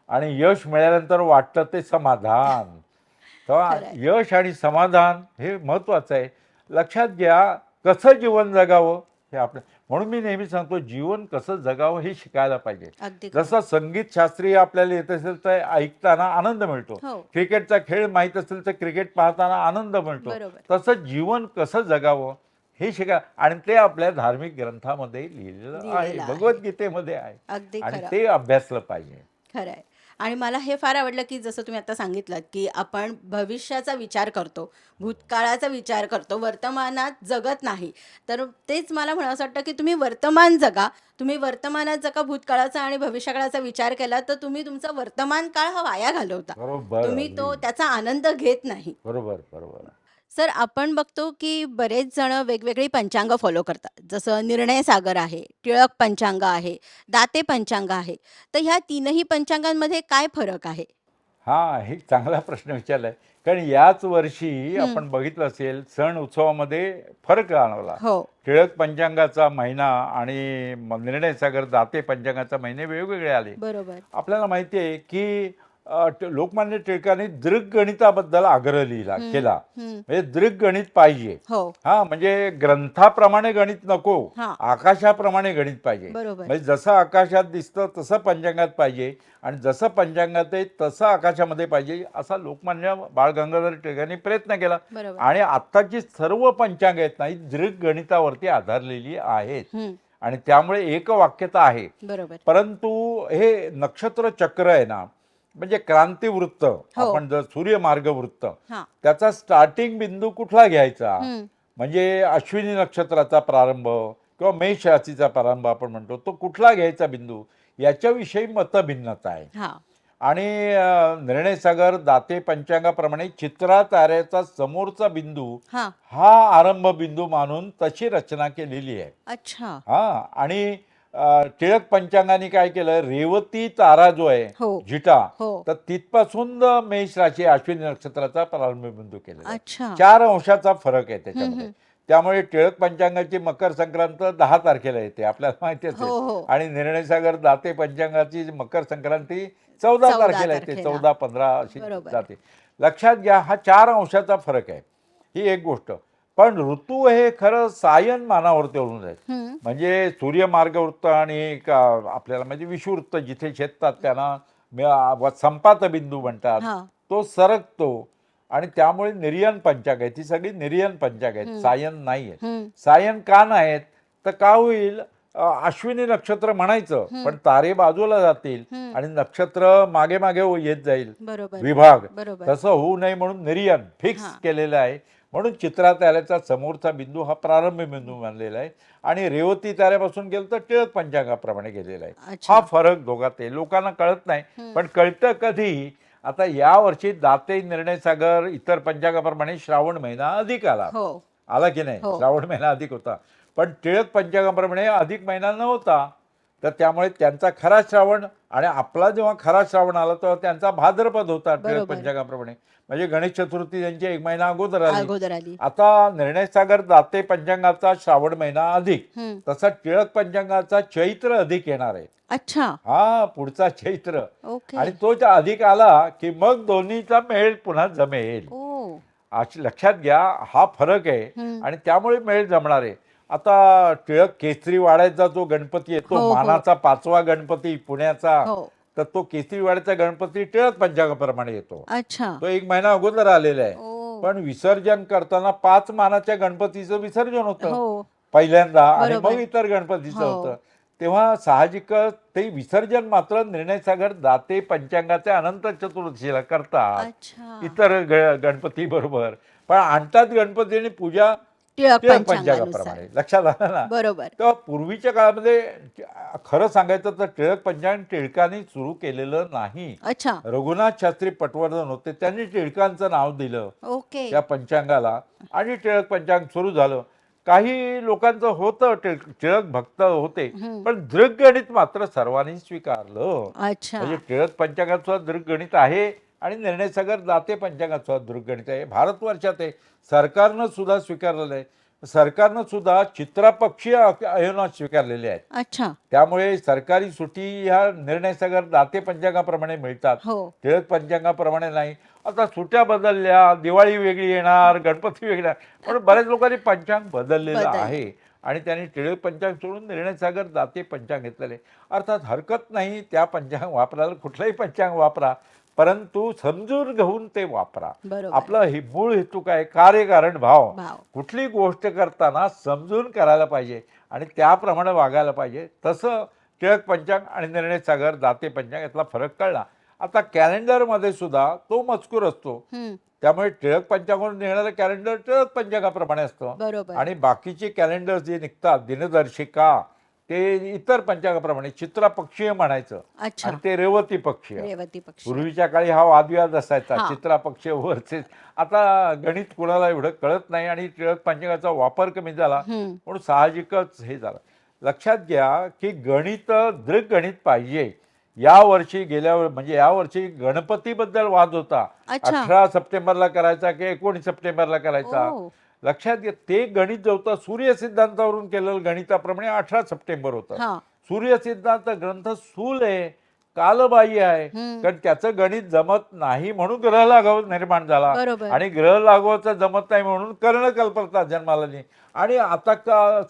आणि यश मिळाल्यानंतर वाटतं ते समाधान. तेव्हा खरंय. यश आणि समाधान हे महत्त्वाचं आहे. लक्षात घ्या, कसं जीवन जगावं हे आपलं. म्हणून मी नेहमी सांगतो, जीवन कसं जगावं हे शिकायला पाहिजे. अगदी खरं. जसं संगीत शास्त्रीय आपल्याला येत असेल तर ऐकताना आनंद मिळतो, हो. क्रिकेटचा खेळ माहीत असेल तर क्रिकेट पाहताना आनंद मिळतो. बरोबर. तसं जीवन कसं जगावं हे शिका, आणि ते आपल्या धार्मिक ग्रंथामध्ये लिहिलेलं आहे, लिहिलेलं आहे. भगवद्गीतेमध्ये आहे, अगदी आणि खरं. ते अभ्यासलं पाहिजे. खरं आहे. आणि मला हे फार आवडलं, की जसं तुम्ही आता सांगितलंत, की आपण भविष्याचा विचार करतो, भूतकाळाचा विचार करतो, वर्तमानात जगत नाही. तर तेच मला म्हणावसं वाटतं, की तुम्ही वर्तमान जगा. तुम्ही वर्तमानात जर का भूतकाळाचा आणि भविष्यकाळाचा विचार केला, तर तुम्ही तुमचा वर्तमान काळ हा वाया घालवता. बरोबर, तुम्ही तो अगदी त्याचा आनंद घेत नाही. बरोबर, बरोबर. सर, आपण बघतो की बरेच जण वेगवेगळी पंचांग फॉलो करतात. जसं निर्णय सागर आहे, टिळक पंचांग आहे, दाते पंचांग आहे. तर ह्या तीनही पंचांगांमध्ये काय फरक आहे? हां, हे चांगला प्रश्न विचारला आहे. कारण याच वर्षी हं. आपण बघितलं असेल, सण उत्सवामध्ये फरक जाणवला. हो. टिळक पंचांगाचा महिना आणि निर्णय सागर दाते पंचांगाचा महिने वेगवेगळे आले. बरोबर. आपल्याला माहिती आहे की लोकमान्य टिळकांनी दृग्गणिताबद्दल आग्रह हं, केला. हं. म्हणजे दृग्गणित पाहिजे. हो. हां, म्हणजे ग्रंथाप्रमाणे गणित नको, हां. आकाशाप्रमाणे गणित पाहिजे. बरोबर. म्हणजे जसं आकाशात दिसतं तसं पंचांगात पाहिजे, आणि जसं पंचांगात आहे तसं आकाशामध्ये पाहिजे, असा लोकमान्य बाळ गंगाधर टिळकांनी प्रयत्न केला. बरोबर. आणि आत्ताची सर्व पंचांग आहेत ना, ही दृग्गणितावरती आधारलेली आहेत, हं. आणि त्यामुळे एकवाक्यता आहे. बरोबर. परंतु हे नक्षत्र चक्र आहे ना, म्हणजे क्रांतिवृत्त, आपण जर सूर्यमार्ग वृत्त, हां. त्याचा स्टार्टिंग बिंदू कुठला घ्यायचा, हं. म्हणजे अश्विनी नक्षत्राचा प्रारंभ किंवा मेष राशीचा प्रारंभ आपण म्हणतो, तो कुठला घ्यायचा बिंदू, याच्याविषयी मतभिन्नता आहे. हां. आणि निर्णय सागर दाते पंचांगाप्रमाणे चित्रा ताऱ्याचा समोरचा बिंदू हां. हा आरंभ बिंदू मानून तशी रचना केलेली आहे. अच्छा. हां, आणि टिळक पंचांगाने काय केलं, रेवती तारा जो आहे, हो. जिटा, हो. तर तिथपासून मेष राशी अश्विनी नक्षत्राचा प्रारंभ बिंदू केलेला आहे. अच्छा. 4 अंशाचा फरक आहे हं, त्याच्यामध्ये. हं. त्यामुळे टिळक पंचांगाची मकर संक्रांत 10 तारखेला येते, आपल्याला माहिती हो, असेल. हो. आणि निर्णय सागर दाते पंचांगाची मकर संक्रांती 14 14 तारखेला येते, तारखेला. 14-15 अशी बरोबर. जाते. लक्षात घ्या, हा 4 अंशाचा फरक आहे, ही एक गोष्ट. पण ऋतू हे खरं सायन मानावरती अवलंबून आहेत. हं. म्हणजे सूर्यमार्गवृत्त आणि आपल्याला म्हणजे विषुवृत्त जिथे छेदतात त्यांना संपात बिंदू म्हणतात, हां. तो सरकतो, आणि त्यामुळे निर्यन पंचांग आहे. ती सगळी निर्यन पंचांग आहेत, हं. सायन नाही आहेत. हं. सायन का नाहीत, तर का होईल, अश्विनी नक्षत्र म्हणायचं, हं. पण तारे बाजूला जातील हं. आणि नक्षत्र मागे मागे येत जाईल, बरोबर. विभाग. बरोबर. तसं होऊ नये म्हणून निर्यन फिक्स हां. केलेलं आहे. म्हणून चित्रा ताऱ्याचा समोरचा बिंदू हा प्रारंभी बिंदू मानलेला आहे, आणि रेवती ताऱ्यापासून गेलं तर टिळक पंचांगाप्रमाणे गेलेला आहे. अच्छा. हा फरक दोघात आहे, लोकांना कळत नाही. हं. पण कळतं कधी, आता यावर्षी दाते निर्णय सागर इतर पंचांगाप्रमाणे श्रावण महिना अधिक आला. हो. आला की नाही, हो. श्रावण महिना अधिक होता. पण टिळक पंचांगाप्रमाणे अधिक महिना नव्हता, तर त्यामुळे त्यांचा खरा श्रावण आणि आपला जेव्हा खरा श्रावण आला तेव्हा त्यांचा भाद्रपद होता टिळक बरोबर. पंचांगाप्रमाणे. म्हणजे गणेश चतुर्थी त्यांची 1 महिना अगोदर आली. अगोदर आली. आता निर्णय सागर दाते पंचांगाचा श्रावण महिना अधिक, हं. तसा टिळक पंचांगाचा चैत्र अधिक येणार आहे. अच्छा. हा पुढचा चैत्र, ओके. आणि तो अधिक आला की मग दोन्हीचा मेळ पुन्हा जमेल. ओ. अशी लक्षात घ्या, हा फरक आहे, हं. आणि त्यामुळे मेळ जमणार आहे. आता टिळक केसरीवाड्याचा जो गणपती आहे तो हो, हो. मानाचा 5वा गणपती पुण्याचा, हो. तर तो केसरीवाड्याचा गणपती टिळक पंचांगाप्रमाणे येतो. अच्छा. तो 1 महिना अगोदर आलेला आहे. ओ. पण विसर्जन करताना 5 मानाच्या गणपतीचं विसर्जन होतं हो. पहिल्यांदा, आणि मग बरोबर. इतर गणपतीचं हो. होतं. तेव्हा साहजिकच ते विसर्जन मात्र निर्णय सागर दाते पंचांगाचे अनंत चतुर्दशीला करतात अच्छा. इतर गणपती बरोबर. पण आणतात गणपती आणि पूजा टिळक टिळक पंचांगानुसार. पंचांगाप्रमाणे. लक्षात आलं ना? बरोबर. तेव्हा पूर्वीच्या काळामध्ये खरं सांगायचं तर टिळक पंचांग टिळकांनी सुरू केलेलं नाही. अच्छा. रघुनाथ शास्त्री पटवर्धन होते, त्यांनी टिळकांचं नाव दिलं ओके. त्या पंचांगाला आणि टिळक पंचांग सुरू झालं. काही लोकांचं होतं, टिळक भक्त होते, हं. पण दृगगणित मात्र सर्वांनी स्वीकारलं. अच्छा. म्हणजे टिळक पंचांगात सुद्धा दृगगणित आहे आणि निर्णय सागर दाते पंचांगात सुद्धा दृगगणित आहे. भारतवर्षात आहे, सरकारनं सुद्धा स्वीकारलेलं आहे. सरकारनं सुद्धा चित्रापक्षीय अयोना स्वीकारलेले आहेत. अच्छा. त्यामुळे सरकारी सुट्टी ह्या निर्णय सागर दाते पंचांगाप्रमाणे मिळतात, हो. टिळक पंचांगाप्रमाणे नाही. आता सुट्ट्या बदलल्या, दिवाळी वेगळी येणार, गणपती वेगळा, पण बऱ्याच लोकांनी पंचांग बदललेलं बदललं. आहे आणि त्यांनी टिळक पंचांग सोडून निर्णय सागर दाते पंचांग घेतलेले. अर्थात हरकत नाही त्या पंचांग वापरायला, कुठलंही पंचांग वापरा, परंतु समजून घेऊन ते वापरा. बरोबर. आपला मूळ हेतू काय? कार्यकारण भाव. भाव. कुठली गोष्ट करताना समजून करायला पाहिजे आणि त्याप्रमाणे वागायला पाहिजे. तसं टिळक पंचांग आणि निर्णय सागर दाते पंचांग यातला फरक कळला. आता कॅलेंडरमध्ये सुद्धा तो मजकूर असतो, हं. त्यामुळे टिळक पंचांगावरून निघणारं कॅलेंडर टिळक पंचांगाप्रमाणे असतं बरोबर. आणि बाकीचे कॅलेंडर जे निघतात, दिनदर्शिका, ते इतर पंचांगाप्रमाणे चित्रापक्षीय म्हणायचं अच्छा. आणि ते रेवती पक्षीय. रेवती पक्ष. पूर्वीच्या काळी हा वादविवाद असायचा, हा. चित्रापक्षीय वरचे. आता गणित कुणाला एवढं कळत नाही आणि टिळक पंचांगाचा वापर कमी झाला, हं. म्हणून साहजिकच हे झालं. लक्षात घ्या की गणित दृगगणित पाहिजे. म्हणजे यावर्षी गणपतीबद्दल वाद होता. अच्छा. 18 सप्टेंबरला करायचा की 19 सप्टेंबरला करायचा. ओ. लक्षात घ्या ते गणित जे होतं सूर्य सिद्धांतावरून केलेलं गणिताप्रमाणे 18 सप्टेंबर होतं. हा. सूर्य सिद्धांत ग्रंथ स्थूल आहे, कालबाह्य आहे, हं. कारण त्याचं गणित जमत नाही म्हणून ग्रह लाघव निर्माण झाला बरोबर. आणि ग्रह लाघवाचं जमत नाही म्हणून कर्णकल्पता जन्माला आली आणि आता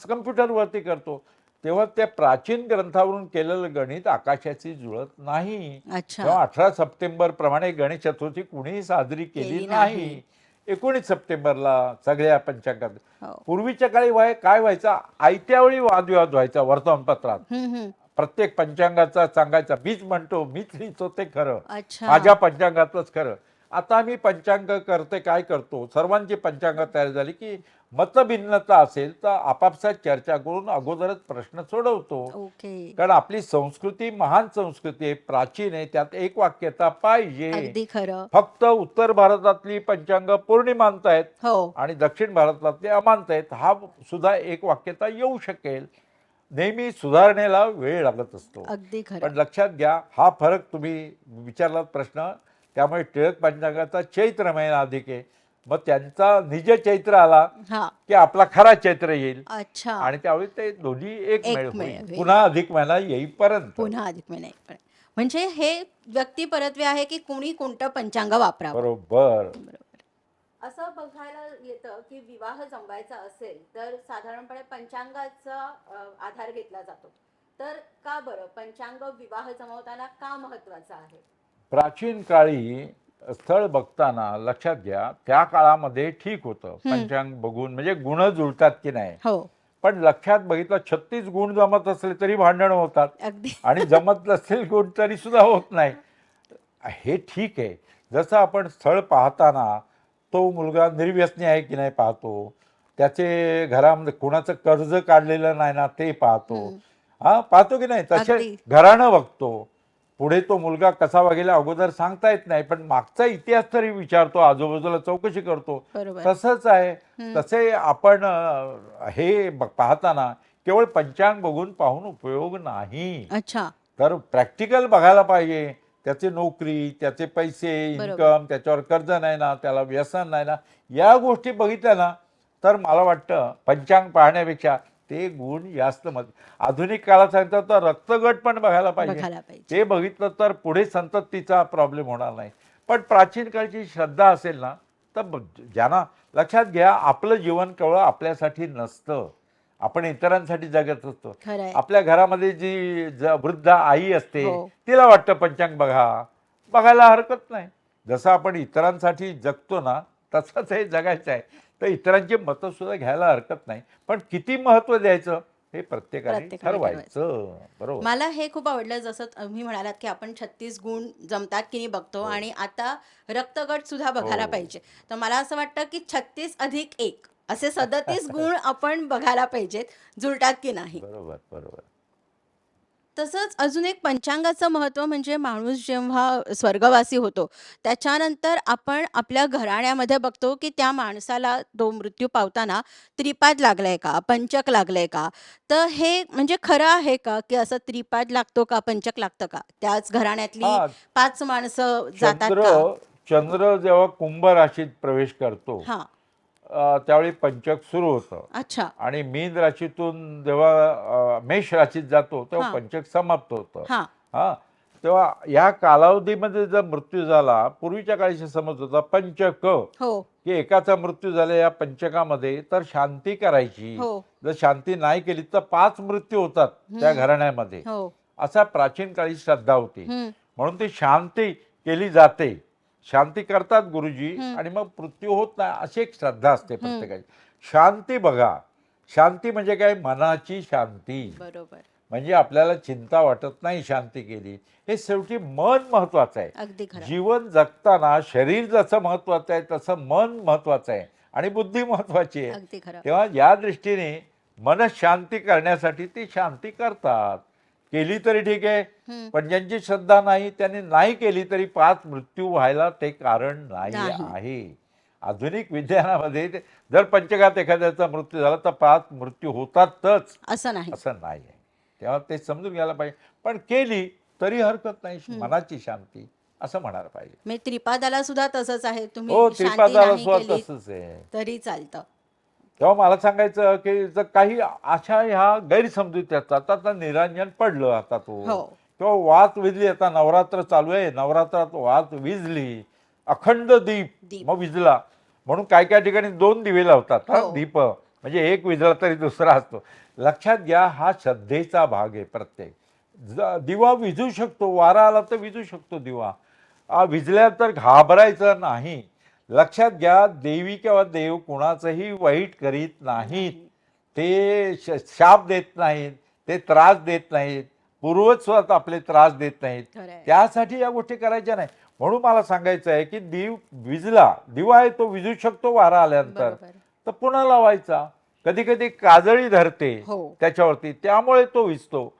कम्प्युटरवरती करतो. तेव्हा त्या प्राचीन ग्रंथावरून केलेलं गणित आकाशाशी जुळत नाही. अच्छा. तेव्हा 18 सप्टेंबर प्रमाणे गणेश चतुर्थी कुणीही साजरी केली केली नाही. नाही. 19 सप्टेंबरला सगळ्या पंचांगात. हो. पूर्वीच्या काळी काय व्हायचा, आयत्या वेळी वादविवाद व्हायचा वर्तमानपत्रात. हं, हं. प्रत्येक पंचांगाचा सांगायचा, मीच म्हणतो, मीच लिहितो ते खरं, अच्छा. माझ्या पंचांगातच खरं. आता मी पंचांग करते, काय करतो, सर्वांची पंचांग तयार झाली की मतभिन्नता असेल तर आपापसात चर्चा करून अगोदरच प्रश्न सोडवतो. ओके. कारण आपली संस्कृती महान संस्कृती आहे, प्राचीन आहे, त्यात एक वाक्यता पाहिजे. अगदी खरं. फक्त उत्तर भारतातली पंचांग पौर्णिमांत आहेत हो. आणि दक्षिण भारतातले अमांत आहेत. हा सुद्धा एक वाक्यता येऊ शकेल. नेहमी सुधारणेला वेळ लागत असतो. अगदी खरं. पण लक्षात घ्या, हा फरक तुम्ही विचारलात प्रश्न, त्यामुळे टिळक पंचांगाचा चैत्र महिना अधिक आहे. मग त्यांचा निज चैत्र आला हा. की आपला खरा चैत्र येईल अच्छा. आणि त्यावेळी ते दोन्ही एक एक मेळ मेळ होईल, होईल. पुन्हा अधिक महिना येईपर्यंत. पुन्हा अधिक महिना येईपर्यंत. म्हणजे हे व्यक्तिपरत्वे आहे की कुणी कोणतं पंचांग वापरावं. बरोबर. बरोबर. असं बघायला येतं की विवाह जमवायचा असेल तर साधारणपणे पंचांगाचा आधार घेतला जातो. तर का बरं पंचांग विवाह जमवताना का महत्वाचं आहे? प्राचीन काळी स्थळ बघताना लक्षात घ्या, त्या काळामध्ये ठीक होतं पंचांग बघून, म्हणजे गुण जुळतात की नाही. हो. पण लक्षात बघितलं 36 गुण जमत असले तरी भांडणं होतात अगदी. आणि जमत नसतील गुण तरी सुद्धा होत नाही. हे ठीक आहे. जसं आपण स्थळ पाहताना तो मुलगा निर्व्यसनी आहे की नाही पाहतो, त्याचे घरामध्ये कोणाचं कर्ज काढलेलं नाही ना ते पाहतो. पाहतो की नाही. तसे अगदी. घराणं बघतो. पुढे तो मुलगा कसा वागेला अगोदर सांगता येत नाही, पण मागचा इतिहास तरी विचारतो, आजूबाजूला चौकशी करतो. बरोबर. तसंच आहे. तसे आपण हे पाहताना केवळ पंचांग बघून पाहून उपयोग नाही. अच्छा. तर प्रॅक्टिकल बघायला पाहिजे. त्याची नोकरी, त्याचे पैसे, इन्कम, त्याच्यावर कर्ज नाही ना, त्याला व्यसन नाही ना, या गोष्टी बघितल्या ना तर मला वाटतं पंचांग पाहण्यापेक्षा ते गुण जास्त आधुनिक काळात सांगतात तर रक्तगट पण बघायला पाहिजे. ते बघितलं तर पुढे संततीचा प्रॉब्लेम होणार नाही. पण प्राचीन काळची श्रद्धा असेल ना तर ज्यांना लक्षात घ्या, आपलं जीवन केवळ आपल्यासाठी नसतं. आपण इतरांसाठी जगत असतो. खरंय. आपल्या घरामध्ये जी वृद्ध आई असते हो. तिला वाटतं पंचांग बघायला हरकत नाही. जसं आपण इतरांसाठी जगतो ना तसंच हे जगायचं आहे. तर इतरांची मतं सुद्धा घ्यायला हरकत नाही. पण किती महत्त्व द्यायचं हे प्रत्येकाने प्रत्येकाने ठरवायचं. बरोबर. मला हे खूप आवडलं जसं तुम्ही म्हणालात की आपण 36 गुण जमतात की नाही बघतो हो. आणि आता रक्तगट सुद्धा बघायला हो. पाहिजे. तर मला असं वाटतं की 36 अधिक 1 असे 37 गुण आपण बघायला पाहिजेत, जुळतात की नाही. बरोबर, बरोबर. तसंच अजून एक पंचांगाचं महत्त्व म्हणजे माणूस जेव्हा स्वर्गवासी होतो, त्याच्यानंतर आपण आपल्या घराण्यामध्ये बघतो, की त्या माणसाला तो मृत्यू पावताना त्रिपाद लागलाय का? पंचक लागलंय का? तर हे म्हणजे खरं आहे का, की असं त्रिपाद लागतो का? पंचक लागतं का? त्याच घराण्यातली हां, 5 माणसं जातात चंद्र का? चंद्र जेव्हा कुंभ राशीत प्रवेश करतो हां. त्यावेळी पंचक सुरू होतं अच्छा. आणि मीन राशीतून जेव्हा मेष राशीत जातो तेव्हा हां. पंचक समाप्त होतं. हां. हां, तेव्हा या कालावधीमध्ये जर मृत्यू झाला, पूर्वीच्या काळी समज होता पंचक, हो. की एकाचा मृत्यू झाला या पंचकामध्ये तर शांती करायची. हो. जर शांती नाही केली तर 5 मृत्यू होतात त्या हं. घराण्यामध्ये. हो. असा प्राचीन काळी श्रद्धा होती. हं. म्हणून ती शांती केली जाते. शांती करतात गुरुजी हं. आणि मग मृत्यू होत नाही अशी एक श्रद्धा असते हं. प्रत्येकाची. शांती बघा. शांती म्हणजे काय? मनाची शांती. बरोबर. म्हणजे आपल्याला चिंता वाटत नाही शांती केली. हे शेवटी मन महत्वाचं आहे. अगदी खरं. जीवन जगताना शरीर जसं महत्वाचं आहे तसं मन महत्वाचं आहे आणि बुद्धी महत्वाची आहे. अगदी खरं. तेव्हा या दृष्टीने मनशांती करण्यासाठी ती शांती करतात. केली तरी ठीक आहे, हं. पण ज्यांची श्रद्धा नाही त्यांनी नाही केली तरी 5 मृत्यू व्हायला ते कारण नाही नाही. आहे. आधुनिक विज्ञानामध्ये जर पंचघात एखाद्याचा मृत्यू झाला तर 5 मृत्यू होतातच असं नाही. असं नाही आहे. तेव्हा ते समजून घ्यायला पाहिजे. पण केली तरी हरकत नाही. हं. मनाची शांती असं म्हणायला पाहिजे. म्हणजे त्रिपादाला सुद्धा तसंच आहे. हो, तुम्ही शांती त्रिपादाला नाही सुद्धा केली तसंच आहे. तरी चालतं. तेव्हा मला सांगायचं की जर काही अशा ह्या गैरसमजुती असतात, आता निरांजन पडलं आता तो हो. किंवा वात विझली, आता नवरात्र चालू आहे, नवरात्रात वात विझली, अखंड दीप दीप. मग विझला म्हणून काय काय ठिकाणी 2 दिवे लावतात हो. दीप, म्हणजे एक विझला तरी दुसरा असतो. लक्षात घ्या हा श्रद्धेचा भाग आहे. प्रत्येक दिवा विझू शकतो, वारा आला तर विझू शकतो दिवा. विझल्या तर घाबरायचं नाही. लक्षात घ्या देवी किंवा देव कुणाचंही वाईट करीत नाहीत. ते शाप देत नाहीत, ते त्रास देत नाहीत, पूर्वज स्वतः आपले त्रास देत नाहीत. खरंय. त्यासाठी या गोष्टी करायच्या नाही. म्हणून मला सांगायचं आहे की विझला दिवा आहे तो विझू शकतो वारा आल्यानंतर, बरोबर. तर पुन्हा लावायचा. कधी कधी काजळी धरते हो. त्याच्यावरती, त्यामुळे तो विझतो.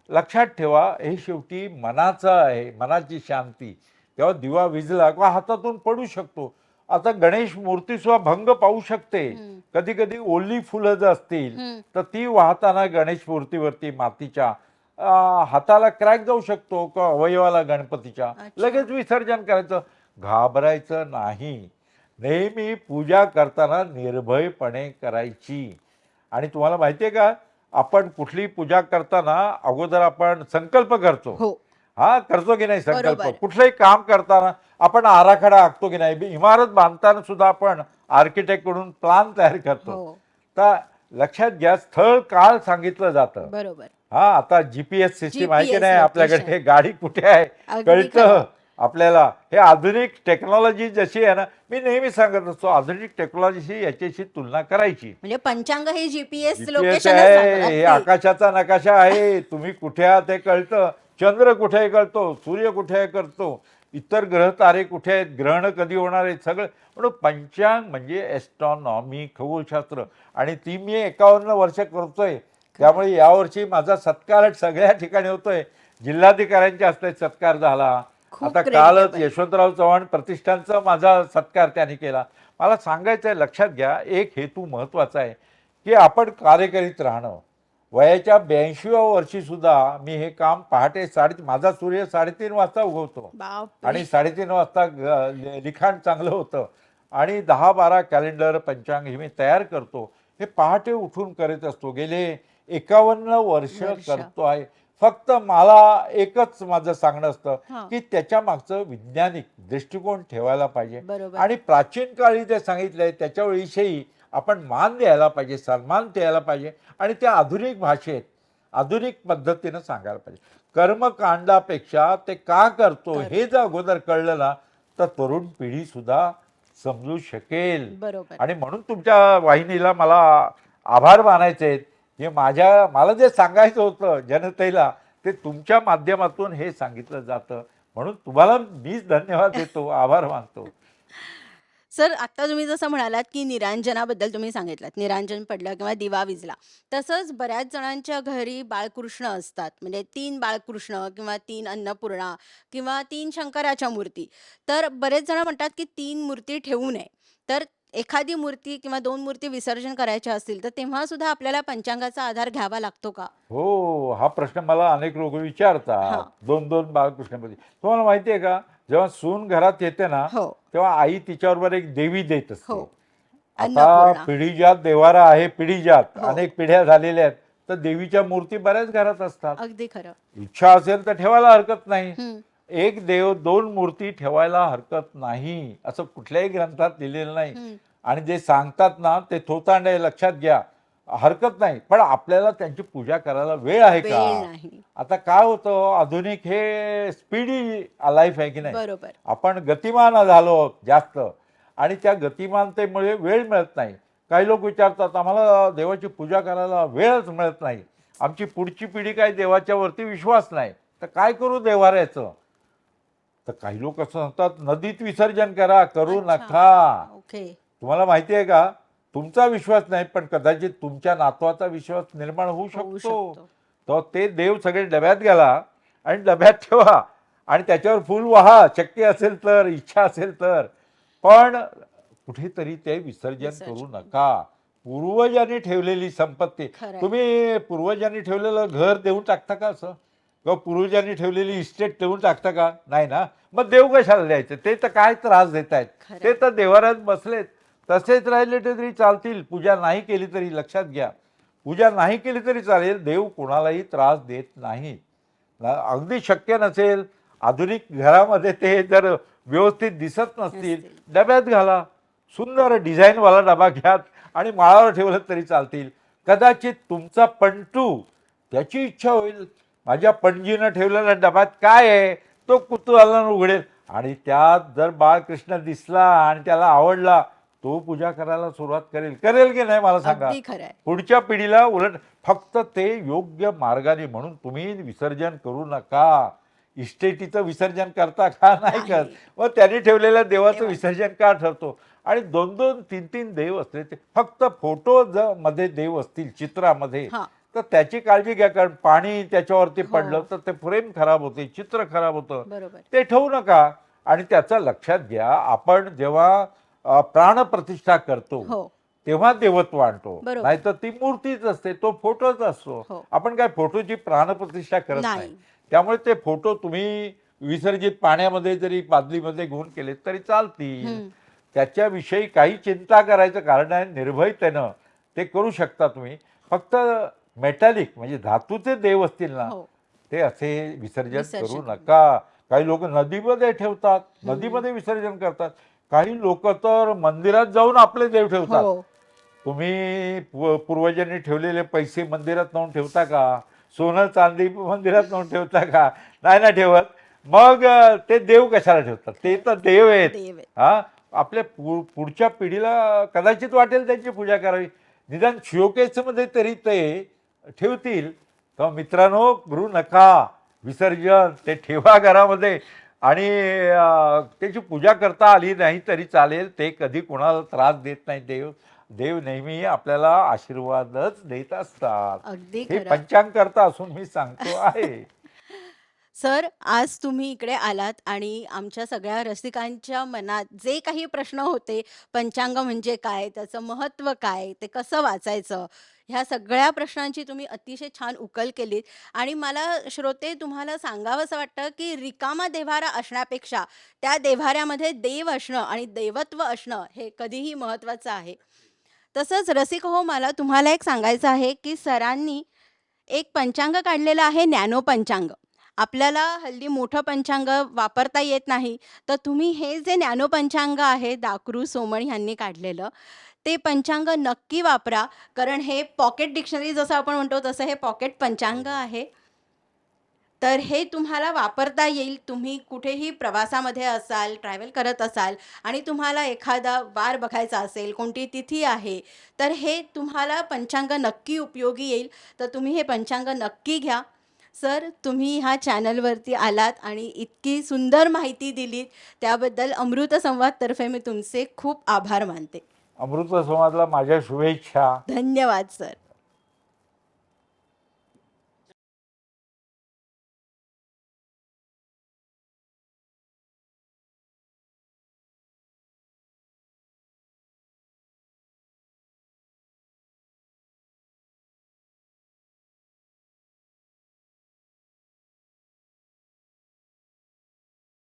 लक्षात ठेवा हे शेवटी मनाचं आहे, मनाची शांती. तेव्हा दिवा विझला किंवा हातातून पडू शकतो. आता गणेश मूर्ती सुद्धा भंग पाहू शकते. हं. कधी कधी ओली फुलं जर असतील हं. तर ती वाहताना गणेश मूर्तीवरती मातीच्या हाताला क्रॅक जाऊ शकतो किंवा अवयवाला गणपतीच्या. अच्छा. लगेच विसर्जन करायचं, घाबरायचं नाही. नेहमी पूजा करताना निर्भयपणे करायची. आणि तुम्हाला माहिती आहे का, आपण कुठली पूजा करताना अगोदर आपण संकल्प करतो. हो. हा करतो की नाही संकल्प? बरोबर. कुठलंही काम करताना आपण आराखडा आखतो की नाही? इमारत बांधताना सुद्धा आपण आर्किटेक्ट कडून प्लॅन तयार करतो. हो. तर लक्षात घ्या स्थळ काळ सांगितलं जातं. बरोबर. हा आता जीपीएस सिस्टीम आहे की GPS नाही आपल्याकडे, location. हे गाडी कुठे आहे अगदी कळतं खरं. आपल्याला. हे आधुनिक टेक्नॉलॉजी जशी आहे ना, मी नेहमी सांगत असतो आधुनिक टेक्नॉलॉजीशी याच्याशी तुलना करायची. म्हणजे पंचांग हे जीपीएस जीपीएस लोकेशन आहे, हे आकाशाचा नकाशा आहे. तुम्ही कुठे आहात हे कळतं. चंद्र कुठे आहे कळतो, सूर्य कुठे आहे कळतो, इतर ग्रह तारे कुठे आहेत, ग्रहण कधी होणार आहेत, सगळं. म्हणून पंचांग म्हणजे एस्ट्रॉनॉमी, खगोलशास्त्र. आणि ती मी 51 वर्ष करतोय. त्यामुळे यावर्षी माझा सत्कार सगळ्या ठिकाणी होतोय. जिल्हाधिकाऱ्यांच्या हस्ते सत्कार झाला. खूप आता creditable. कालच यशवंतराव चव्हाण प्रतिष्ठानचा माझा सत्कार त्यांनी केला. मला सांगायचं आहे, लक्षात घ्या एक हेतू महत्त्वाचा आहे की आपण कार्य करीत राहणं. वयाच्या 82व्या वर्षी सुद्धा मी हे काम पहाटे माझा सूर्य 3:30 वाजता उगवतो बापरे. आणि 3:30 वाजता लिखाण चांगलं होतं आणि 10-12 कॅलेंडर पंचांग हे मी तयार करतो. हे पहाटे उठून करत असतो. गेले 51 वर्ष करतो आहे. फक्त मला एकच माझं सांगणं असतं हां. की त्याच्या मागचं वैज्ञानिक दृष्टिकोन ठेवायला पाहिजे. बरोबर. आणि प्राचीन काळी जे सांगितलंय त्याच्याविषयी आपण मान द्यायला पाहिजे, सन्मान द्यायला पाहिजे आणि त्या आधुनिक भाषेत आधुनिक पद्धतीनं सांगायला पाहिजे. कर्मकांडापेक्षा ते का करतो हे जर अगोदर कळलं ना तर तरुण पिढी सुद्धा समजू शकेल. बरोबर. आणि म्हणून तुमच्या वाहिनीला मला आभार मानायचे आहेत. हे मला जे सांगायचं होतं जनतेला ते तुमच्या माध्यमातून हे सांगितलं जातं. म्हणून तुम्हाला मीच धन्यवाद देतो, आभार मानतो. सर, आता तुम्ही जसं म्हणालात, की निरांजनाबद्दल तुम्ही सांगितलात. निरांजन पडलं किंवा दिवा विझला. तसंच बऱ्याच जणांच्या घरी बाळकृष्ण असतात. म्हणजे 3 बाळकृष्ण किंवा 3 अन्नपूर्णा किंवा 3 शंकराच्या मूर्ती. तर बरेच जण म्हणतात, की 3 मूर्ती ठेवू नये. तर एखादी मूर्ती किंवा 2 मूर्ती विसर्जन करायच्या असतील, तर तेव्हा सुद्धा आपल्याला पंचांगाचा आधार घ्यावा लागतो का? हो, हा प्रश्न मला अनेक लोक विचारतात. हां. 2-2 बाळकृष्णपती. तुम्हाला माहिती आहे का, जेव्हा सून घरात येते ना, हो, तेव्हा आई तिच्याबरोबर एक देवी देत असते. हो. आता अन्नपूर्णा. पिढीजात देवारा आहे, पिढीजात हो. अनेक पिढ्या झालेल्या आहेत. तर देवीच्या मूर्ती बऱ्याच घरात असतात. अगदी खरं. इच्छा असेल तर ठेवायला हरकत नाही. हं. एक देव 2 मूर्ती ठेवायला हरकत नाही, असं कुठल्याही ग्रंथात लिहिलेलं नाही. हं. आणि जे सांगतात ना ते थोतांड आहे, लक्षात घ्या. हरकत नाही, पण आपल्याला त्यांची पूजा करायला वेळ आहे वेळ का? नाही. आता काय होतं, आधुनिक हे स्पीडी लाईफ आहे की नाही. बरोबर. आपण गतिमान झालो आहोत जास्त आणि त्या गतिमानतेमुळे वेळ मिळत नाही. काही लोक विचारतात आम्हाला देवाची पूजा करायला वेळच मिळत नाही, आमची पुढची पिढी काय देवाच्या वरती विश्वास नाही, तर काय करू देवाऱ्याचं? तर काही लोक असं म्हणतात नदीत विसर्जन करा, करू अच्छा. नका. ओके. तुम्हाला माहिती आहे का, तुमचा विश्वास नाही पण कदाचित तुमच्या नातवाचा विश्वास निर्माण होऊ होऊ शकतो. शकतो. तर ते देव सगळे डब्यात घाला आणि डब्यात ठेवा आणि त्याच्यावर फुल वाहा, शक्य असेल तर, इच्छा असेल तर. पण कुठेतरी ते विसर्जन करू विसर्जन. नका. पूर्वजांनी ठेवलेली संपत्ती, खरंय. तुम्ही पूर्वजांनी ठेवलेलं घर देऊन टाकता का असं? किंवा पूर्वजांनी ठेवलेली इस्टेट देऊन टाकता का? नाही ना. मग देव कशाला द्यायचं? ते तर काय त्रास देत आहेत. खरंय. ते तर देवाऱ्यात बसलेत, तसेच राहिले तरी चालतील. पूजा नाही केली तरी, लक्षात घ्या, पूजा नाही केली तरी चालेल, देव कोणालाही त्रास देत नाही. अगदी शक्य नसेल, आधुनिक घरामध्ये ते जर व्यवस्थित दिसत नसतील, नसतील. डब्यात घाला. सुंदर डिझाईनवाला डबा घ्या आणि माळावर ठेवलं तरी चालतील. कदाचित तुमचा पंटू, त्याची इच्छा होईल माझ्या पणजीनं ठेवलेल्या डब्यात काय आहे, तो कुतूहलानं उघडेल आणि त्यात जर बाळकृष्ण दिसला आणि त्याला आवडला, तो पूजा करायला सुरुवात करेल की नाही मला सांगा. अगदी खरंय. पुढच्या पिढीला उलट फक्त ते योग्य मार्गाने. म्हणून तुम्ही विसर्जन करू नका. इस्टेटीचं विसर्जन करता का? नाही करत. नाही. मग त्यांनी ठेवलेल्या देवाचं देवा- विसर्जन का ठरतो? आणि 2-2, 3-3 देव असले, ते फक्त फोटो जर मध्ये देव असतील चित्रामध्ये, हां. तर त्याची काळजी घ्या. कारण पाणी त्याच्यावरती हो. पडलं तर ते फ्रेम खराब होते, चित्र खराब होतं. बरोबर. ते ठेवू नका. आणि त्याचं लक्षात घ्या, आपण जेव्हा प्राणप्रतिष्ठा करतो हो. तेव्हा देवत्व आणतो, बरोबर. नाहीतर ती मूर्तीच असते, तो फोटोच असतो. हो. आपण काय फोटोची प्राणप्रतिष्ठा करत नाही. नाही. त्यामुळे ते फोटो तुम्ही विसर्जित पाण्यामध्ये जरी बादलीमध्ये घेऊन केले तरी चालतील. हं. त्याच्याविषयी काही चिंता करायचं कारण आहे. निर्भयतेनं ते करू शकता तुम्ही. फक्त मेटॅलिक म्हणजे धातूचे देव असतील ना, हो. ते असे विसर्जन विसर्जन करू करू नका. काही लोक नदीमध्ये ठेवतात, हं. नदीमध्ये विसर्जन करतात. काही लोक तर मंदिरात जाऊन आपले देव ठेवतात. हो. तुम्ही पूर्वजांनी ठेवलेले पैसे मंदिरात नेऊन ठेवता का? सोनं चांदी मंदिरात नेऊन ठेवता का? नाही ना ठेवत. मग ते देव कशाला ठेवतात? ते तर देव आहेत. देव आहे. हा, आपल्या पुढच्या पिढीला कदाचित वाटेल त्यांची पूजा करावी, निदान शोकेसमध्ये तरी ते ठेवतील. तर मित्रांनो, करू नका विसर्जन. ते ठेवा घरामध्ये आणि त्याची पूजा करता आली नाही तरी चालेल. ते कधी कोणाला त्रास देत नाही. देव नेहमी आपल्याला आशीर्वादच देत असतात. अगदी हे खरं. पंचांगकर्ता असून मी सांगतो आहे. सर, आज तुम्ही इकडे आलात आणि आमच्या सगळ्या रसिकांच्या मनात जे काही प्रश्न होते, पंचांग म्हणजे काय, त्याचं महत्त्व काय, ते कसं वाचायचं, ह्या सगळ्या प्रश्नांची तुम्ही अतिशय छान उकल केलीत. आणि मला श्रोते तुम्हाला सांगावंसं वाटतं, की रिकामा देव्हारा असण्यापेक्षा त्या देव्हाऱ्यामध्ये देव असणं आणि देवत्व असणं हे कधीही महत्त्वाचं आहे. तसंच रसिक हो, मला तुम्हाला एक सांगायचं आहे, की सरांनी एक पंचांग काढलेलं आहे, नॅनो पंचांग. आपल्याला हल्ली मोठं पंचांग वापरता येत नाही, तर तुम्ही हे जे नॅनो पंचांग आहे, दाकरू सोमण ह्यांनी काढलेलं, ते पंचांग नक्की वापरा. कारण हे पॉकेट डिक्शनरी जसं आपण म्हणतो तसं हे पॉकेट पंचांग आहे. तर हे तुम्हाला वापरता येईल. तुम्ही कुठेही प्रवासामध्ये असाल, ट्रॅव्हल करत असाल आणि तुम्हाला एखादा वार बघायचा असेल, कोणती तिथी आहे, तर हे तुम्हाला पंचांग नक्की उपयोगी येईल. तर तुम्ही हे पंचांग नक्की घ्या. सर, तुम्ही ह्या चॅनलवरती आलात आणि इतकी सुंदर माहिती दिलीत, त्याबद्दल अमृत संवादतर्फे मी तुमचे खूप आभार मानते. अमृत संवादला माझ्या शुभेच्छा. धन्यवाद सर.